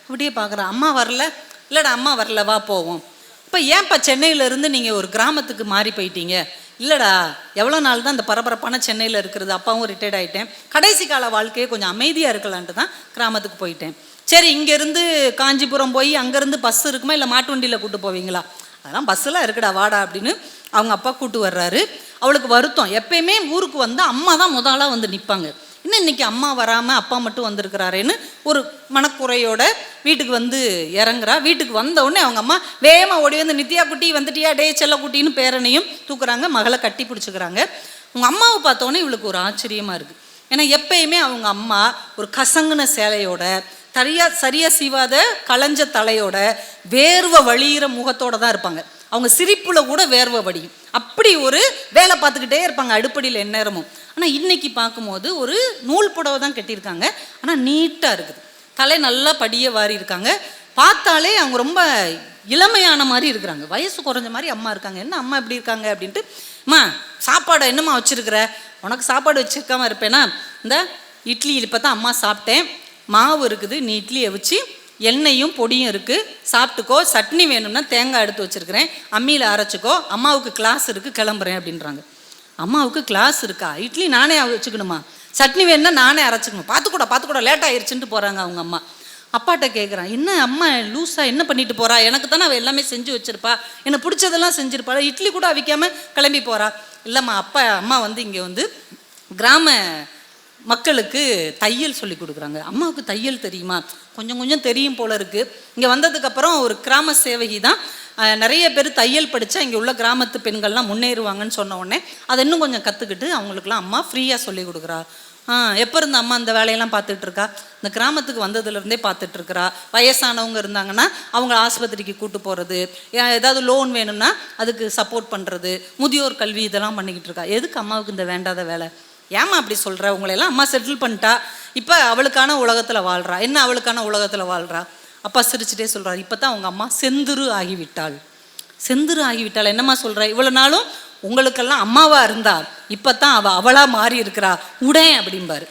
அப்படியே பார்க்குறான். அம்மா வரல? இல்லைடா அம்மா வரல, வா போவோம். இப்போ ஏன்ப்பா சென்னையிலேருந்து நீங்கள் ஒரு கிராமத்துக்கு மாறி போயிட்டீங்க? இல்லைடா, எவ்வளோ நாள் தான் இந்த பரபரப்பான சென்னையில் இருக்கிறது, அப்பாவும் ரிட்டையர்ட் ஆகிட்டேன், கடைசி கால வாழ்க்கையே கொஞ்சம் அமைதியாக இருக்கலான்ட்டு தான் கிராமத்துக்கு போயிட்டேன். சரி, இங்கேருந்து காஞ்சிபுரம் போய் அங்கேருந்து பஸ் இருக்குமா இல்லை மாட்டு வண்டியில் கூப்பிட்டு போவீங்களா? அதெல்லாம் பஸ்ஸெல்லாம் இருக்குடா, வாடா அப்படின்னு அவங்க அப்பா கூப்பிட்டு வர்றாரு. அவளுக்கு வருத்தம். எப்பயுமே ஊருக்கு வந்து அம்மா தான் முதலாக வந்து நிற்பாங்க. இன்னும் இன்றைக்கி அம்மா வராமல் அப்பா மட்டும் வந்திருக்கிறாரேன்னு ஒரு மனக்குறையோட வீட்டுக்கு வந்து இறங்குறா. வீட்டுக்கு வந்த உடனே அவங்க அம்மா வேகமாக ஓடி வந்து, நித்யா குட்டி வந்துட்டியா, டே செல்ல குட்டின்னு பேரனையும் தூக்குறாங்க, மகளை கட்டி பிடிச்சிக்கிறாங்க. அவங்க அம்மாவை பார்த்தோன்னே இவளுக்கு ஒரு ஆச்சரியமாக இருக்குது. ஏன்னா எப்பயுமே அவங்க அம்மா ஒரு கசங்குன சேலையோட, சரியாக சீவாத களைஞ்ச தலையோட, வேர்வை வழியிற முகத்தோடு தான் இருப்பாங்க. அவங்க சிரிப்பில் கூட வேர்வை வடியும். அப்படி ஒரு வேலை பார்த்துக்கிட்டே இருப்பாங்க அடுப்படியில் எந்நேரமும். ஆனால் இன்றைக்கி பார்க்கும்போது ஒரு நூல் புடவை தான் கட்டியிருக்காங்க. ஆனால் நீட்டாக இருக்குது. தலை நல்லா படிய வாரி இருக்காங்க. பார்த்தாலே அவங்க ரொம்ப இளமையான மாதிரி இருக்கிறாங்க. வயசு குறைஞ்ச மாதிரி அம்மா இருக்காங்க. என்ன அம்மா எப்படி இருக்காங்க அப்படின்ட்டு, அம்மா சாப்பாடு என்னம்மா வச்சுருக்கிற? உனக்கு சாப்பாடு வச்சுருக்காம இருப்பேனா? இந்த இட்லி இப்போ தான் அம்மா சாப்பிட்டேன், மாவு இருக்குது, நீ இட்லியை வச்சு எண்ணெயும் பொடியும் இருக்குது, சாப்பிட்டுக்கோ. சட்னி வேணும்னா தேங்காய் எடுத்து வச்சுருக்கிறேன், அம்மியில் அரைச்சிக்கோ. அம்மாவுக்கு கிளாஸ் இருக்குது, கிளம்புறேன் அப்படின்றாங்க. அம்மாவுக்கு கிளாஸ் இருக்கா? இட்லி நானே வச்சுக்கணுமா? சட்னி வேணும்னா நானே அரைச்சிக்கணும். பார்த்துக்கூட லேட் ஆயிடுச்சுன்ட்டு போகிறாங்க அவங்க அம்மா. அப்பாட்ட கேட்குறான், என்ன அம்மா லூஸா என்ன பண்ணிட்டு போறா, எனக்கு தானே அவள் எல்லாமே செஞ்சு வச்சிருப்பா, எனக்கு பிடிச்சதெல்லாம் செஞ்சிருப்பா, இட்லி கூட அவிக்காமல் கிளம்பி போறா. இல்லைம்மா அம்மா வந்து இங்கே வந்து கிராம மக்களுக்கு தையல் சொல்லி கொடுக்குறாங்க. அம்மாவுக்கு தையல் தெரியுமா? கொஞ்சம் கொஞ்சம் தெரியும் போல இருக்குது. இங்கே வந்ததுக்கப்புறம் ஒரு கிராம சேவகி தான், நிறைய பேர் தையல் படித்தா இங்கே உள்ள கிராமத்து பெண்கள்லாம் முன்னேறுவாங்கன்னு சொன்ன உடனே அதை இன்னும் கொஞ்சம் கற்றுக்கிட்டு அவங்களுக்குலாம் அம்மா ஃப்ரீயாக சொல்லி கொடுக்குறா. எப்போ இருந்த அம்மா அந்த வேலையெல்லாம் பார்த்துட்ருக்கா? இந்த கிராமத்துக்கு வந்ததுலேருந்தே பார்த்துட்ருக்குறா. வயசானவங்க இருந்தாங்கன்னா அவங்க ஆஸ்பத்திரிக்கு கூட்டு போகிறது, ஏதாவது லோன் வேணும்னா அதுக்கு சப்போர்ட் பண்ணுறது, முதியோர் கல்வி இதெல்லாம் பண்ணிக்கிட்டு இருக்கா. எதுக்கு அம்மாவுக்கு இந்த வேண்டாத வேலை? ஏம்மா அப்படி சொல்கிற? உங்களையெல்லாம் அம்மா செட்டில் பண்ணிட்டா, இப்போ அவளுக்கான உலகத்தில் வாழ்கிறா. என்ன அவளுக்கான உலகத்தில் வாழ்கிறா? அப்பா சிரிச்சுட்டே சொல்கிறார், இப்போ தான் அவங்க அம்மா செந்துரு ஆகிவிட்டாள். செந்துரு ஆகிவிட்டாள் என்னம்மா சொல்கிற? இவ்வளோ நாளும் உங்களுக்கெல்லாம் அம்மாவாக இருந்தா, இப்போ தான் அவளாக மாறி இருக்கிறா உடனே அப்படிம்பாரு.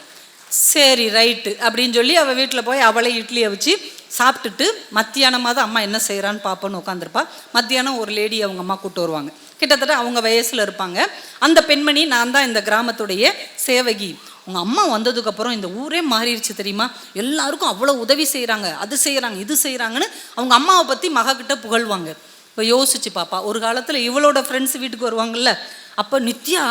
சரி ரைட்டு அப்படின்னு சொல்லி அவள் வீட்டில் போய் அவளை இட்லியை வச்சு சாப்பிட்டுட்டு மத்தியானமாவது அம்மா என்ன செய்கிறான்னு பார்ப்போன்னு உட்காந்துருப்பா. மத்தியானம் ஒரு லேடி அவங்க அம்மா கூப்பிட்டு வருவாங்க. கிட்டத்தட்ட அவங்க வயசில் இருப்பாங்க. அந்த பெண்மணி, நான் தான் இந்த கிராமத்துடைய சேவகி, உங்கள் அம்மா வந்ததுக்கப்புறம் இந்த ஊரே மாறிடுச்சு தெரியுமா, எல்லாருக்கும் அவ்வளோ உதவி செய்கிறாங்க, அது செய்கிறாங்க இது செய்கிறாங்கன்னு அவங்க அம்மாவை பற்றி மகக்கிட்ட புகழ்வாங்க. இப்போ யோசிச்சு பாப்பா, ஒரு காலத்தில் இவளோட ஃப்ரெண்ட்ஸ் வீட்டுக்கு வருவாங்கல்ல, அப்போ நித்யா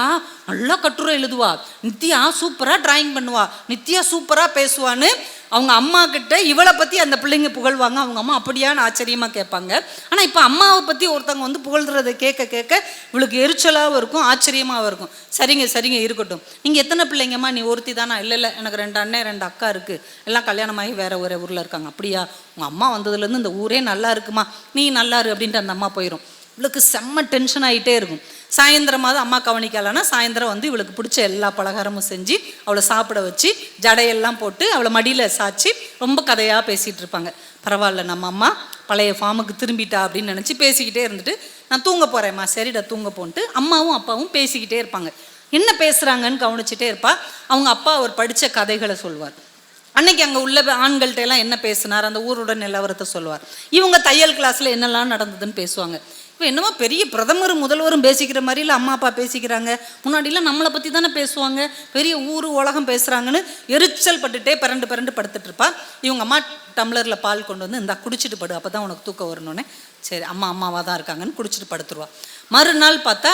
நல்லா கட்டுரை எழுதுவா, நித்யா சூப்பராக டிராயிங் பண்ணுவா, நித்யா சூப்பராக பேசுவான்னு அவங்க அம்மா கிட்ட இவளை பற்றி அந்த பிள்ளைங்க புகழ்வாங்க. அவங்க அம்மா அப்படியான்னு ஆச்சரியமாக கேட்பாங்க. ஆனால் இப்போ அம்மாவை பற்றி ஒருத்தவங்க வந்து புகழ்கிறத கேட்க கேட்க இவளுக்கு எரிச்சலாகவும் இருக்கும், ஆச்சரியமாகவும் இருக்கும். சரிங்க இருக்கட்டும், நீங்கள் எத்தனை பிள்ளைங்கம்மா? நீ ஒருத்தி தானா? இல்லை எனக்கு 2 அண்ணன் 2 அக்கா இருக்குது, எல்லாம் கல்யாணமாகி வேறு ஒரு ஊரில் இருக்காங்க. அப்படியா? உங்கள் அம்மா வந்ததுலேருந்து இந்த ஊரே நல்லா இருக்குமா, நீ நல்லா இரு அப்படின்ட்டு அந்த அம்மா போயிடும். இவளுக்கு செம்ம டென்ஷன் ஆகிட்டே இருக்கும். சாயந்தரமாவது அம்மா கவனிக்கலான்னா சாயந்தரம் வந்து இவளுக்கு பிடிச்ச எல்லா பலகாரமும் செஞ்சு அவளை சாப்பிட வச்சு ஜடையெல்லாம் போட்டு அவளை மடியில் சாய்ச்சி ரொம்ப கதையாக பேசிகிட்டு இருப்பாங்க. பரவாயில்ல, நம்ம அம்மா பழைய ஃபார்முக்கு திரும்பிட்டா அப்படின்னு நினச்சி பேசிக்கிட்டே இருந்துட்டு, நான் தூங்க போகிறேம்மா, சரிடா தூங்க போன்ட்டு அம்மாவும் அப்பாவும் பேசிக்கிட்டே இருப்பாங்க. என்ன பேசுகிறாங்கன்னு கவனிச்சிட்டே இருப்பா. அவங்க அப்பா அவர் படித்த கதைகளை சொல்வார். அன்னைக்கு அங்கே உள்ள ஆண்கள்ட்ட எல்லாம் என்ன பேசினார், அந்த ஊரோட நிலவரத்தை சொல்லுவார். இவங்க தையல் கிளாஸில் என்னெல்லாம் நடந்ததுன்னு பேசுவாங்க. இப்போ என்னமோ பெரிய பிரதமரும் முதல்வரும் பேசிக்கிற மாதிரி இல்லை அம்மா அப்பா பேசிக்கிறாங்க. முன்னாடிலாம் நம்மளை பற்றி தானே பேசுவாங்க, பெரிய ஊர் உலகம் பேசுகிறாங்கன்னு எரிச்சல் பட்டுட்டே பிறண்டு படுத்துட்டு இருப்பா. இவங்க அம்மா டம்ளரில் பால் கொண்டு வந்து இந்தா குடிச்சிட்டு படு, அப்போ தான் உனக்கு தூக்கம் வரணுன்னே. சரி அம்மாவாக தான் இருக்காங்கன்னு குடிச்சிட்டு படுத்துருவா. மறுநாள் பார்த்தா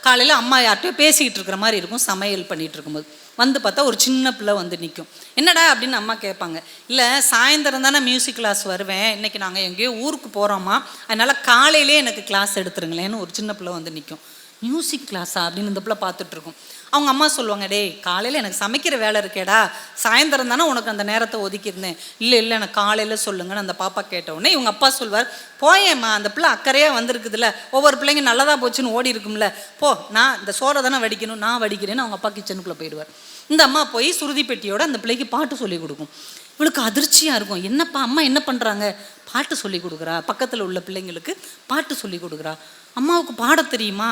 காலையில் அம்மா யார்கிட்டயோ பேசிக்கிட்டு இருக்கிற மாதிரி இருக்கும். சமையல் பண்ணிகிட்டு இருக்கும்போது வந்து பார்த்தா ஒரு சின்ன பிள்ளை வந்து நிற்கும். என்னடா அப்படின்னு அம்மா கேட்பாங்க. இல்லை சாயந்தரம் தானே மியூசிக் கிளாஸ் வருவேன், இன்றைக்கி நாங்கள் எங்கேயோ ஊருக்கு போகிறோம்மா, அதனால் காலையிலே எனக்கு கிளாஸ் எடுத்துருங்களேன்னு ஒரு சின்ன பிள்ளை வந்து நிற்கும். மியூசிக் கிளாஸா அப்படின்னு இந்த பிள்ளை பார்த்துட்ருக்கும். அவங்க அம்மா சொல்லுவாங்க, டேய் காலையில் எனக்கு சமைக்கிற வேலை இருக்கேடா, சாயந்தரம் தானே உனக்கு அந்த நேரத்தை ஒதுக்கியிருந்தேன். இல்லை எனக்கு காலையில் சொல்லுங்கன்னு அந்த பாப்பா கேட்டவுடனே இவங்க அப்பா சொல்வார், போயேம்மா அந்த பிள்ளை அக்கறையாக வந்திருக்குதுல்ல, ஒவ்வொரு பிள்ளைங்க நல்லதாக போச்சுன்னு ஓடி இருக்கும்ல, போ நான் இந்த சோறை தானே வடிக்கணும், நான் வடிக்கிறேன்னு அவங்க அப்பா கிச்சனுக்குள்ளே போயிடுவார். இந்த அம்மா போய் சுருதி பெட்டியோட அந்த பிள்ளைக்கு பாட்டு சொல்லி கொடுக்கும். இவளுக்கு அதிர்ச்சியாக இருக்கும், என்னப்பா அம்மா என்ன பண்ணுறாங்க, பாட்டு சொல்லி கொடுக்குறா, பக்கத்தில் உள்ள பிள்ளைங்களுக்கு பாட்டு சொல்லி கொடுக்குறா. அம்மாவுக்கு பாட தெரியுமா?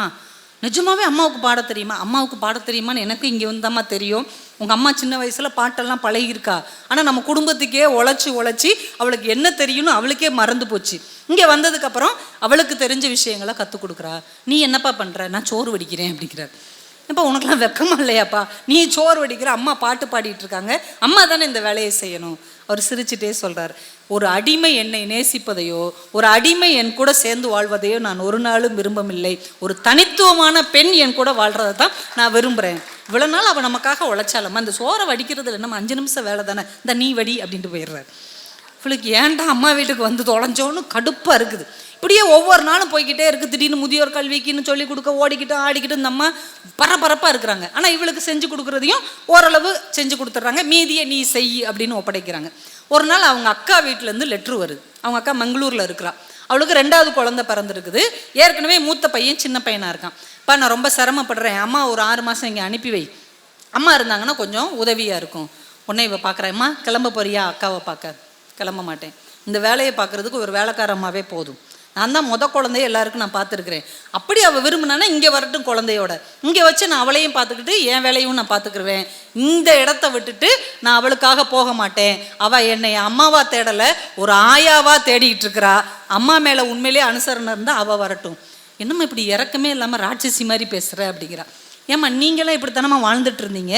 நிஜமாவே அம்மாவுக்கு பாட தெரியுமா? அம்மாவுக்கு பாட தெரியுமான்னு எனக்கு இங்கே வந்தம்மா தெரியும். உங்கள் அம்மா சின்ன வயசில் பாட்டெல்லாம் பழகியிருக்கா, ஆனால் நம்ம குடும்பத்துக்கே உழைச்சி அவளுக்கு என்ன தெரியும்னு அவளுக்கே மறந்து போச்சு. இங்கே வந்ததுக்கப்புறம் அவளுக்கு தெரிஞ்ச விஷயங்களை கற்றுக் கொடுக்குறா. நீ என்னப்பா பண்ணுற? நான் சோறு வடிக்கிறேன் அப்படிங்கிறார். இப்போ உனக்கெல்லாம் வெக்கமா இல்லையாப்பா, நீ சோறு வடிக்கிற, அம்மா பாட்டு பாடிட்டு இருக்காங்க, அம்மா தானே இந்த வேலையை செய்யணும். அவர் சிரிச்சுட்டே சொல்கிறார், ஒரு அடிமை என்னை நேசிப்பதையோ ஒரு அடிமை என் கூட சேர்ந்து வாழ்வதையோ நான் ஒரு நாளும் விரும்பவில்லை. ஒரு தனித்துவமான பெண் என் கூட வாழ்கிறத தான் நான் விரும்புகிறேன். இவ்வளோ நாள் அவள் நமக்காக உழைச்சாலம்மா, இந்த சோறை வடிக்கிறதுல நம்ம 5 நிமிஷம் வேலை தானே, இந்த நீ வடி அப்படின்ட்டு போயிடுறாரு. இவளுக்கு ஏன்டா அம்மா வீட்டுக்கு வந்து தொலைஞ்சோன்னு கடுப்பாக இருக்குது. இப்படியே ஒவ்வொரு நாளும் போய்கிட்டே இருக்குது. திடீர்னு முதியோர் கல்விக்குன்னு சொல்லி கொடுக்க ஓடிக்கிட்டு ஆடிக்கிட்டு இந்த அம்மா பரபரப்பாக இருக்கிறாங்க. ஆனால் இவளுக்கு செஞ்சு கொடுக்குறதையும் ஓரளவு செஞ்சு கொடுத்துட்றாங்க, மீதியை நீ செய் அப்படின்னு ஒப்படைக்கிறாங்க. ஒரு நாள் அவங்க அக்கா வீட்டிலேருந்து லெட்ரு வருது. அவங்க அக்கா மங்களூரில் இருக்கிறா. அவளுக்கு 2வது குழந்தை பிறந்திருக்குது. ஏற்கனவே மூத்த பையன் சின்ன பையனாக இருக்கான். இப்போ நான் ரொம்ப சிரமப்படுறேன், அம்மா ஒரு 6 மாதம் இங்கே அனுப்பி வை, அம்மா இருந்தாங்கன்னா கொஞ்சம் உதவியாக இருக்கும். உடனே இவ பார்க்குறேன், அம்மா கிளம்ப போறியா? அக்காவை பார்க்க. கிளம்ப மாட்டேன், இந்த வேலையை பார்க்குறதுக்கு ஒரு வேலைக்கார அம்மாவே போதும், நான் தான் குழந்தைய எல்லாருக்கும் நான் பார்த்துருக்குறேன். அப்படி அவள் விரும்பினானா இங்கே வரட்டும் குழந்தையோட, இங்கே வச்சு நான் அவளையும் பார்த்துக்கிட்டு என் வேலையும் நான் பார்த்துக்குருவேன். இந்த இடத்த விட்டுட்டு நான் அவளுக்காக போக மாட்டேன். அவள் என்னை அம்மாவா தேடலை, ஒரு ஆயாவா தேடிக்கிட்டு இருக்கிறா. அம்மா மேலே உண்மையிலே அனுசரணை இருந்தால் அவள் வரட்டும். என்னம்மா இப்படி இறக்கமே இல்லாமல் ராட்சசி மாதிரி பேசுகிற அப்படிங்கிறா. ஏம்மா நீங்களாம் இப்படி தானம்மா வாழ்ந்துட்டு இருந்தீங்க,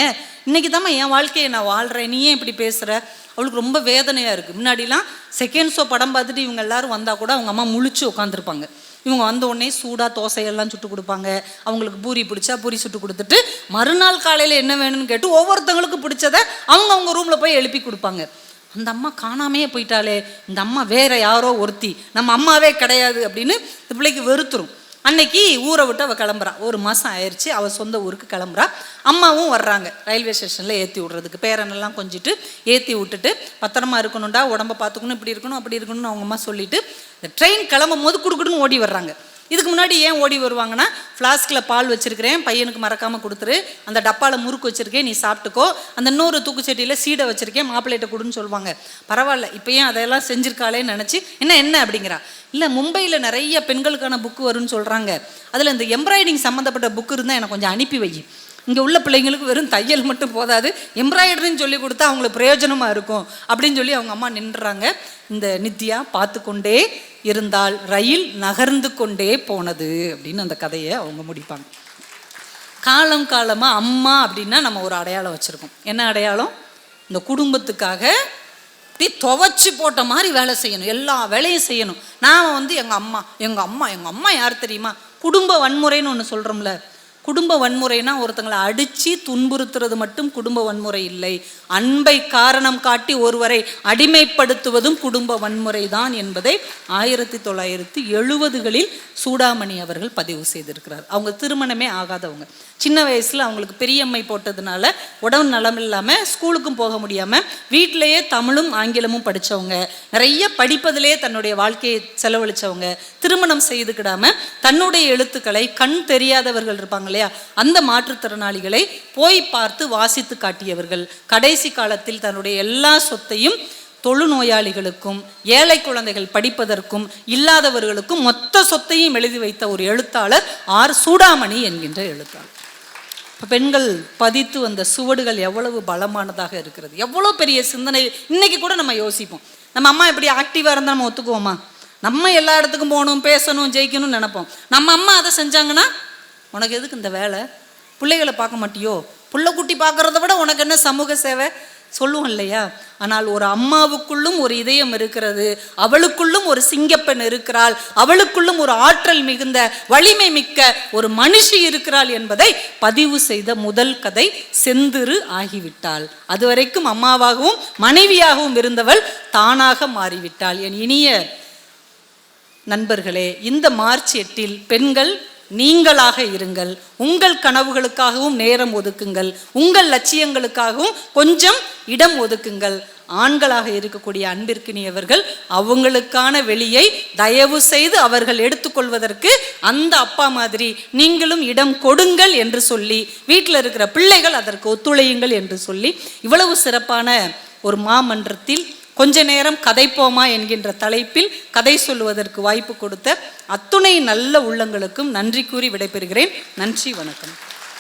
இன்னைக்கு தாம்மா என் வாழ்க்கையை நான் வாழ்கிறேன், நீ ஏன் இப்படி பேசுகிற? அவளுக்கு ரொம்ப வேதனையாக இருக்குது. முன்னாடிலாம் செகண்ட் ஷோ படம் பார்த்துட்டு இவங்க எல்லாரும் வந்தால் கூட அவங்க அம்மா முழிச்சு உட்காந்துருப்பாங்க. இவங்க வந்த உடனே சூடாக தோசையெல்லாம் சுட்டு கொடுப்பாங்க. அவங்களுக்கு பூரி பிடிச்சா பூரி சுட்டு கொடுத்துட்டு மறுநாள் காலையில் என்ன வேணும்னு கேட்டு ஒவ்வொருத்தவங்களுக்கு பிடிச்சதை அவங்க ரூமில் போய் எழுப்பி கொடுப்பாங்க. அந்த அம்மா காணாமையே போயிட்டாலே, இந்த அம்மா வேற யாரோ ஒருத்தி, நம்ம அம்மாவே கிடையாது அப்படின்னு இந்த பிள்ளைக்கு வெறுத்துரும். அன்னைக்கு ஊரை விட்டு அவள் கிளம்புறா. 1 மாதம் ஆயிடுச்சு, அவள் சொந்த ஊருக்கு கிளம்புறா. அம்மாவும் வர்றாங்க ரயில்வே ஸ்டேஷனில் ஏற்றி விட்றதுக்கு. பேரனெல்லாம் கொஞ்சிட்டு ஏற்றி விட்டுட்டு, பத்திரமா இருக்கணும்டா, உடம்ப பார்த்துக்கணும், இப்படி இருக்கணும் அப்படி இருக்கணும்னு அவங்க அம்மா சொல்லிட்டு இந்த ட்ரெயின் கிளம்பும் போது குடுக்குடுன்னு ஓடி வர்றாங்க. இதுக்கு முன்னாடி ஏன் ஓடி வருவாங்கன்னா, ஃப்ளாஸ்கில் பால் வச்சுருக்கிறேன், பையனுக்கு மறக்காமல் கொடுத்துரு, அந்த டப்பாவில் முறுக்கு வச்சுருக்கேன் நீ சாப்பிட்டுக்கோ, அந்த இன்னொரு தூக்குச்சட்டியில் சீடை வச்சுருக்கேன் மாப்பிள்ளைகிட்ட கொடுன்னு சொல்லுவாங்க. பரவாயில்ல இப்போ ஏன் அதெல்லாம் செஞ்சுருக்காளேன்னு நினச்சி என்ன அப்படிங்கிறா. இல்லை மும்பையில் நிறைய பெண்களுக்கான புக்கு வரும்னு சொல்கிறாங்க, அதில் இந்த எம்ப்ராய்டிங் சம்மந்தப்பட்ட புக்கு இருந்தால் எனக்கு கொஞ்சம் அனுப்பி வை. இங்கே உள்ள பிள்ளைங்களுக்கு வெறும் தையல் மட்டும் போதாது, எம்ப்ராய்டரின்னு சொல்லி கொடுத்தா அவங்களுக்கு பிரயோஜனமாக இருக்கும் அப்படின்னு சொல்லி அவங்க அம்மா நின்றுறாங்க. இந்த நித்யா பார்த்து கொண்டே இருந்தால் ரயில் நகர்ந்து கொண்டே போனது அப்படின்னு அந்த கதையை அவங்க முடிப்பாங்க. காலம் காலமாக அம்மா அப்படின்னா நம்ம ஒரு அடையாளம் வச்சுருக்கோம். என்ன அடையாளம்? இந்த குடும்பத்துக்காக இப்படி துவைச்சி போட்ட மாதிரி வேலை செய்யணும், எல்லா வேலையும் செய்யணும். நாம் எங்கள் அம்மா யார் தெரியுமா? குடும்ப வன்முறைன்னு ஒன்று சொல்கிறோம்ல. குடும்ப வன்முறைனா ஒருத்தங்களை அடித்து துன்புறுத்துறது மட்டும் குடும்ப வன்முறை இல்லை, அன்பை காரணம் காட்டி ஒருவரை அடிமைப்படுத்துவதும் குடும்ப வன்முறை தான் என்பதை 1970களில் சூடாமணி அவர்கள் பதிவு செய்திருக்கிறார். அவங்க திருமணமே ஆகாதவங்க, சின்ன வயசில் அவங்களுக்கு பெரியம்மை போட்டதுனால உடம்பு நலம் இல்லாமல் ஸ்கூலுக்கும் போக முடியாமல் வீட்டிலையே தமிழும் ஆங்கிலமும் படித்தவங்க, நிறைய படிப்பதிலே தன்னுடைய வாழ்க்கையை செலவழித்தவங்க, திருமணம் செய்துக்கிடாமல் தன்னுடைய எழுத்துக்களை கண் தெரியாதவர்கள் இருப்பாங்க இல்லையா, அந்த மாற்றுத்திறனாளிகளை போய் பார்த்து வாசித்து காட்டியவர்கள். கடைசி காலத்தில் தன்னுடைய எல்லா சொத்தையும் தொழுநோயாளிகளுக்கும் ஏழை குழந்தைகள் படிப்பதற்கும் இல்லாதவர்களுக்கும் மொத்த சொத்தையும் எழுதி வைத்த ஒரு எழுத்தாளர் சூடாமணி என்கின்ற எழுத்தாளர். இப்போ பெண்கள் பதித்து வந்த சுவடுகள் எவ்வளவு பலமானதாக இருக்கிறது, எவ்வளோ பெரிய சிந்தனை. இன்னைக்கு கூட நம்ம யோசிப்போம், நம்ம அம்மா எப்படி ஆக்டிவாக இருந்தால் நம்ம ஒத்துக்குவோமா? நம்ம எல்லா இடத்துக்கும் போகணும், பேசணும், ஜெயிக்கணும்னு நினைப்போம். நம்ம அம்மா அதை செஞ்சாங்கன்னா உனக்கு எதுக்கு இந்த வேலை, பிள்ளைகளை பார்க்க மாட்டியோ, புள்ள குட்டி பார்க்குறத விட உனக்கு என்ன சமூக சேவை சொல்லுவோம் இல்லையா? ஆனால் ஒரு அம்மாவுக்குள்ளும் ஒரு இதயம் இருக்கிறது, அவளுக்குள்ளும் ஒரு சிங்கப்பெண் இருக்கிறாள், அவளுக்குள்ளும் ஒரு ஆற்றல் மிகுந்த வலிமை மிக்க ஒரு மனுஷி இருக்கிறாள் என்பதை பதிவு செய்த முதல் கதை செந்திரு ஆகிவிட்டாள். அதுவரைக்கும் அம்மாவாகவும் மனைவியாகவும் இருந்தவள் தானாக மாறிவிட்டாள். என் இனிய நண்பர்களே, இந்த மார்ச் 8 பெண்கள் நீங்களாக இருங்கள், உங்கள் கனவுகளுக்காகவும் நேரம் ஒதுக்குங்கள், உங்கள் லட்சியங்களுக்காகவும் கொஞ்சம் இடம் ஒதுக்குங்கள். ஆண்களாக இருக்கக்கூடிய அன்பிற்கினியவர்கள் அவங்களுக்கான வெளியை தயவு செய்து அவர்கள் எடுத்துக்கொள்வதற்கு அந்த அப்பா மாதிரி நீங்களும் இடம் கொடுங்கள் என்று சொல்லி, வீட்டில் இருக்கிற பிள்ளைகள் அதற்கு ஒத்துழையுங்கள் என்று சொல்லி, இவ்வளவு சிறப்பான ஒரு மாமன்றத்தில் கொஞ்ச நேரம் கதைப்போமா என்கின்ற தலைப்பில் கதை சொல்லுவதற்கு வாய்ப்பு கொடுத்த அத்துணை நல்ல உள்ளங்களுக்கும் நன்றி கூறி விடைபெறுகிறேன். நன்றி, வணக்கம்.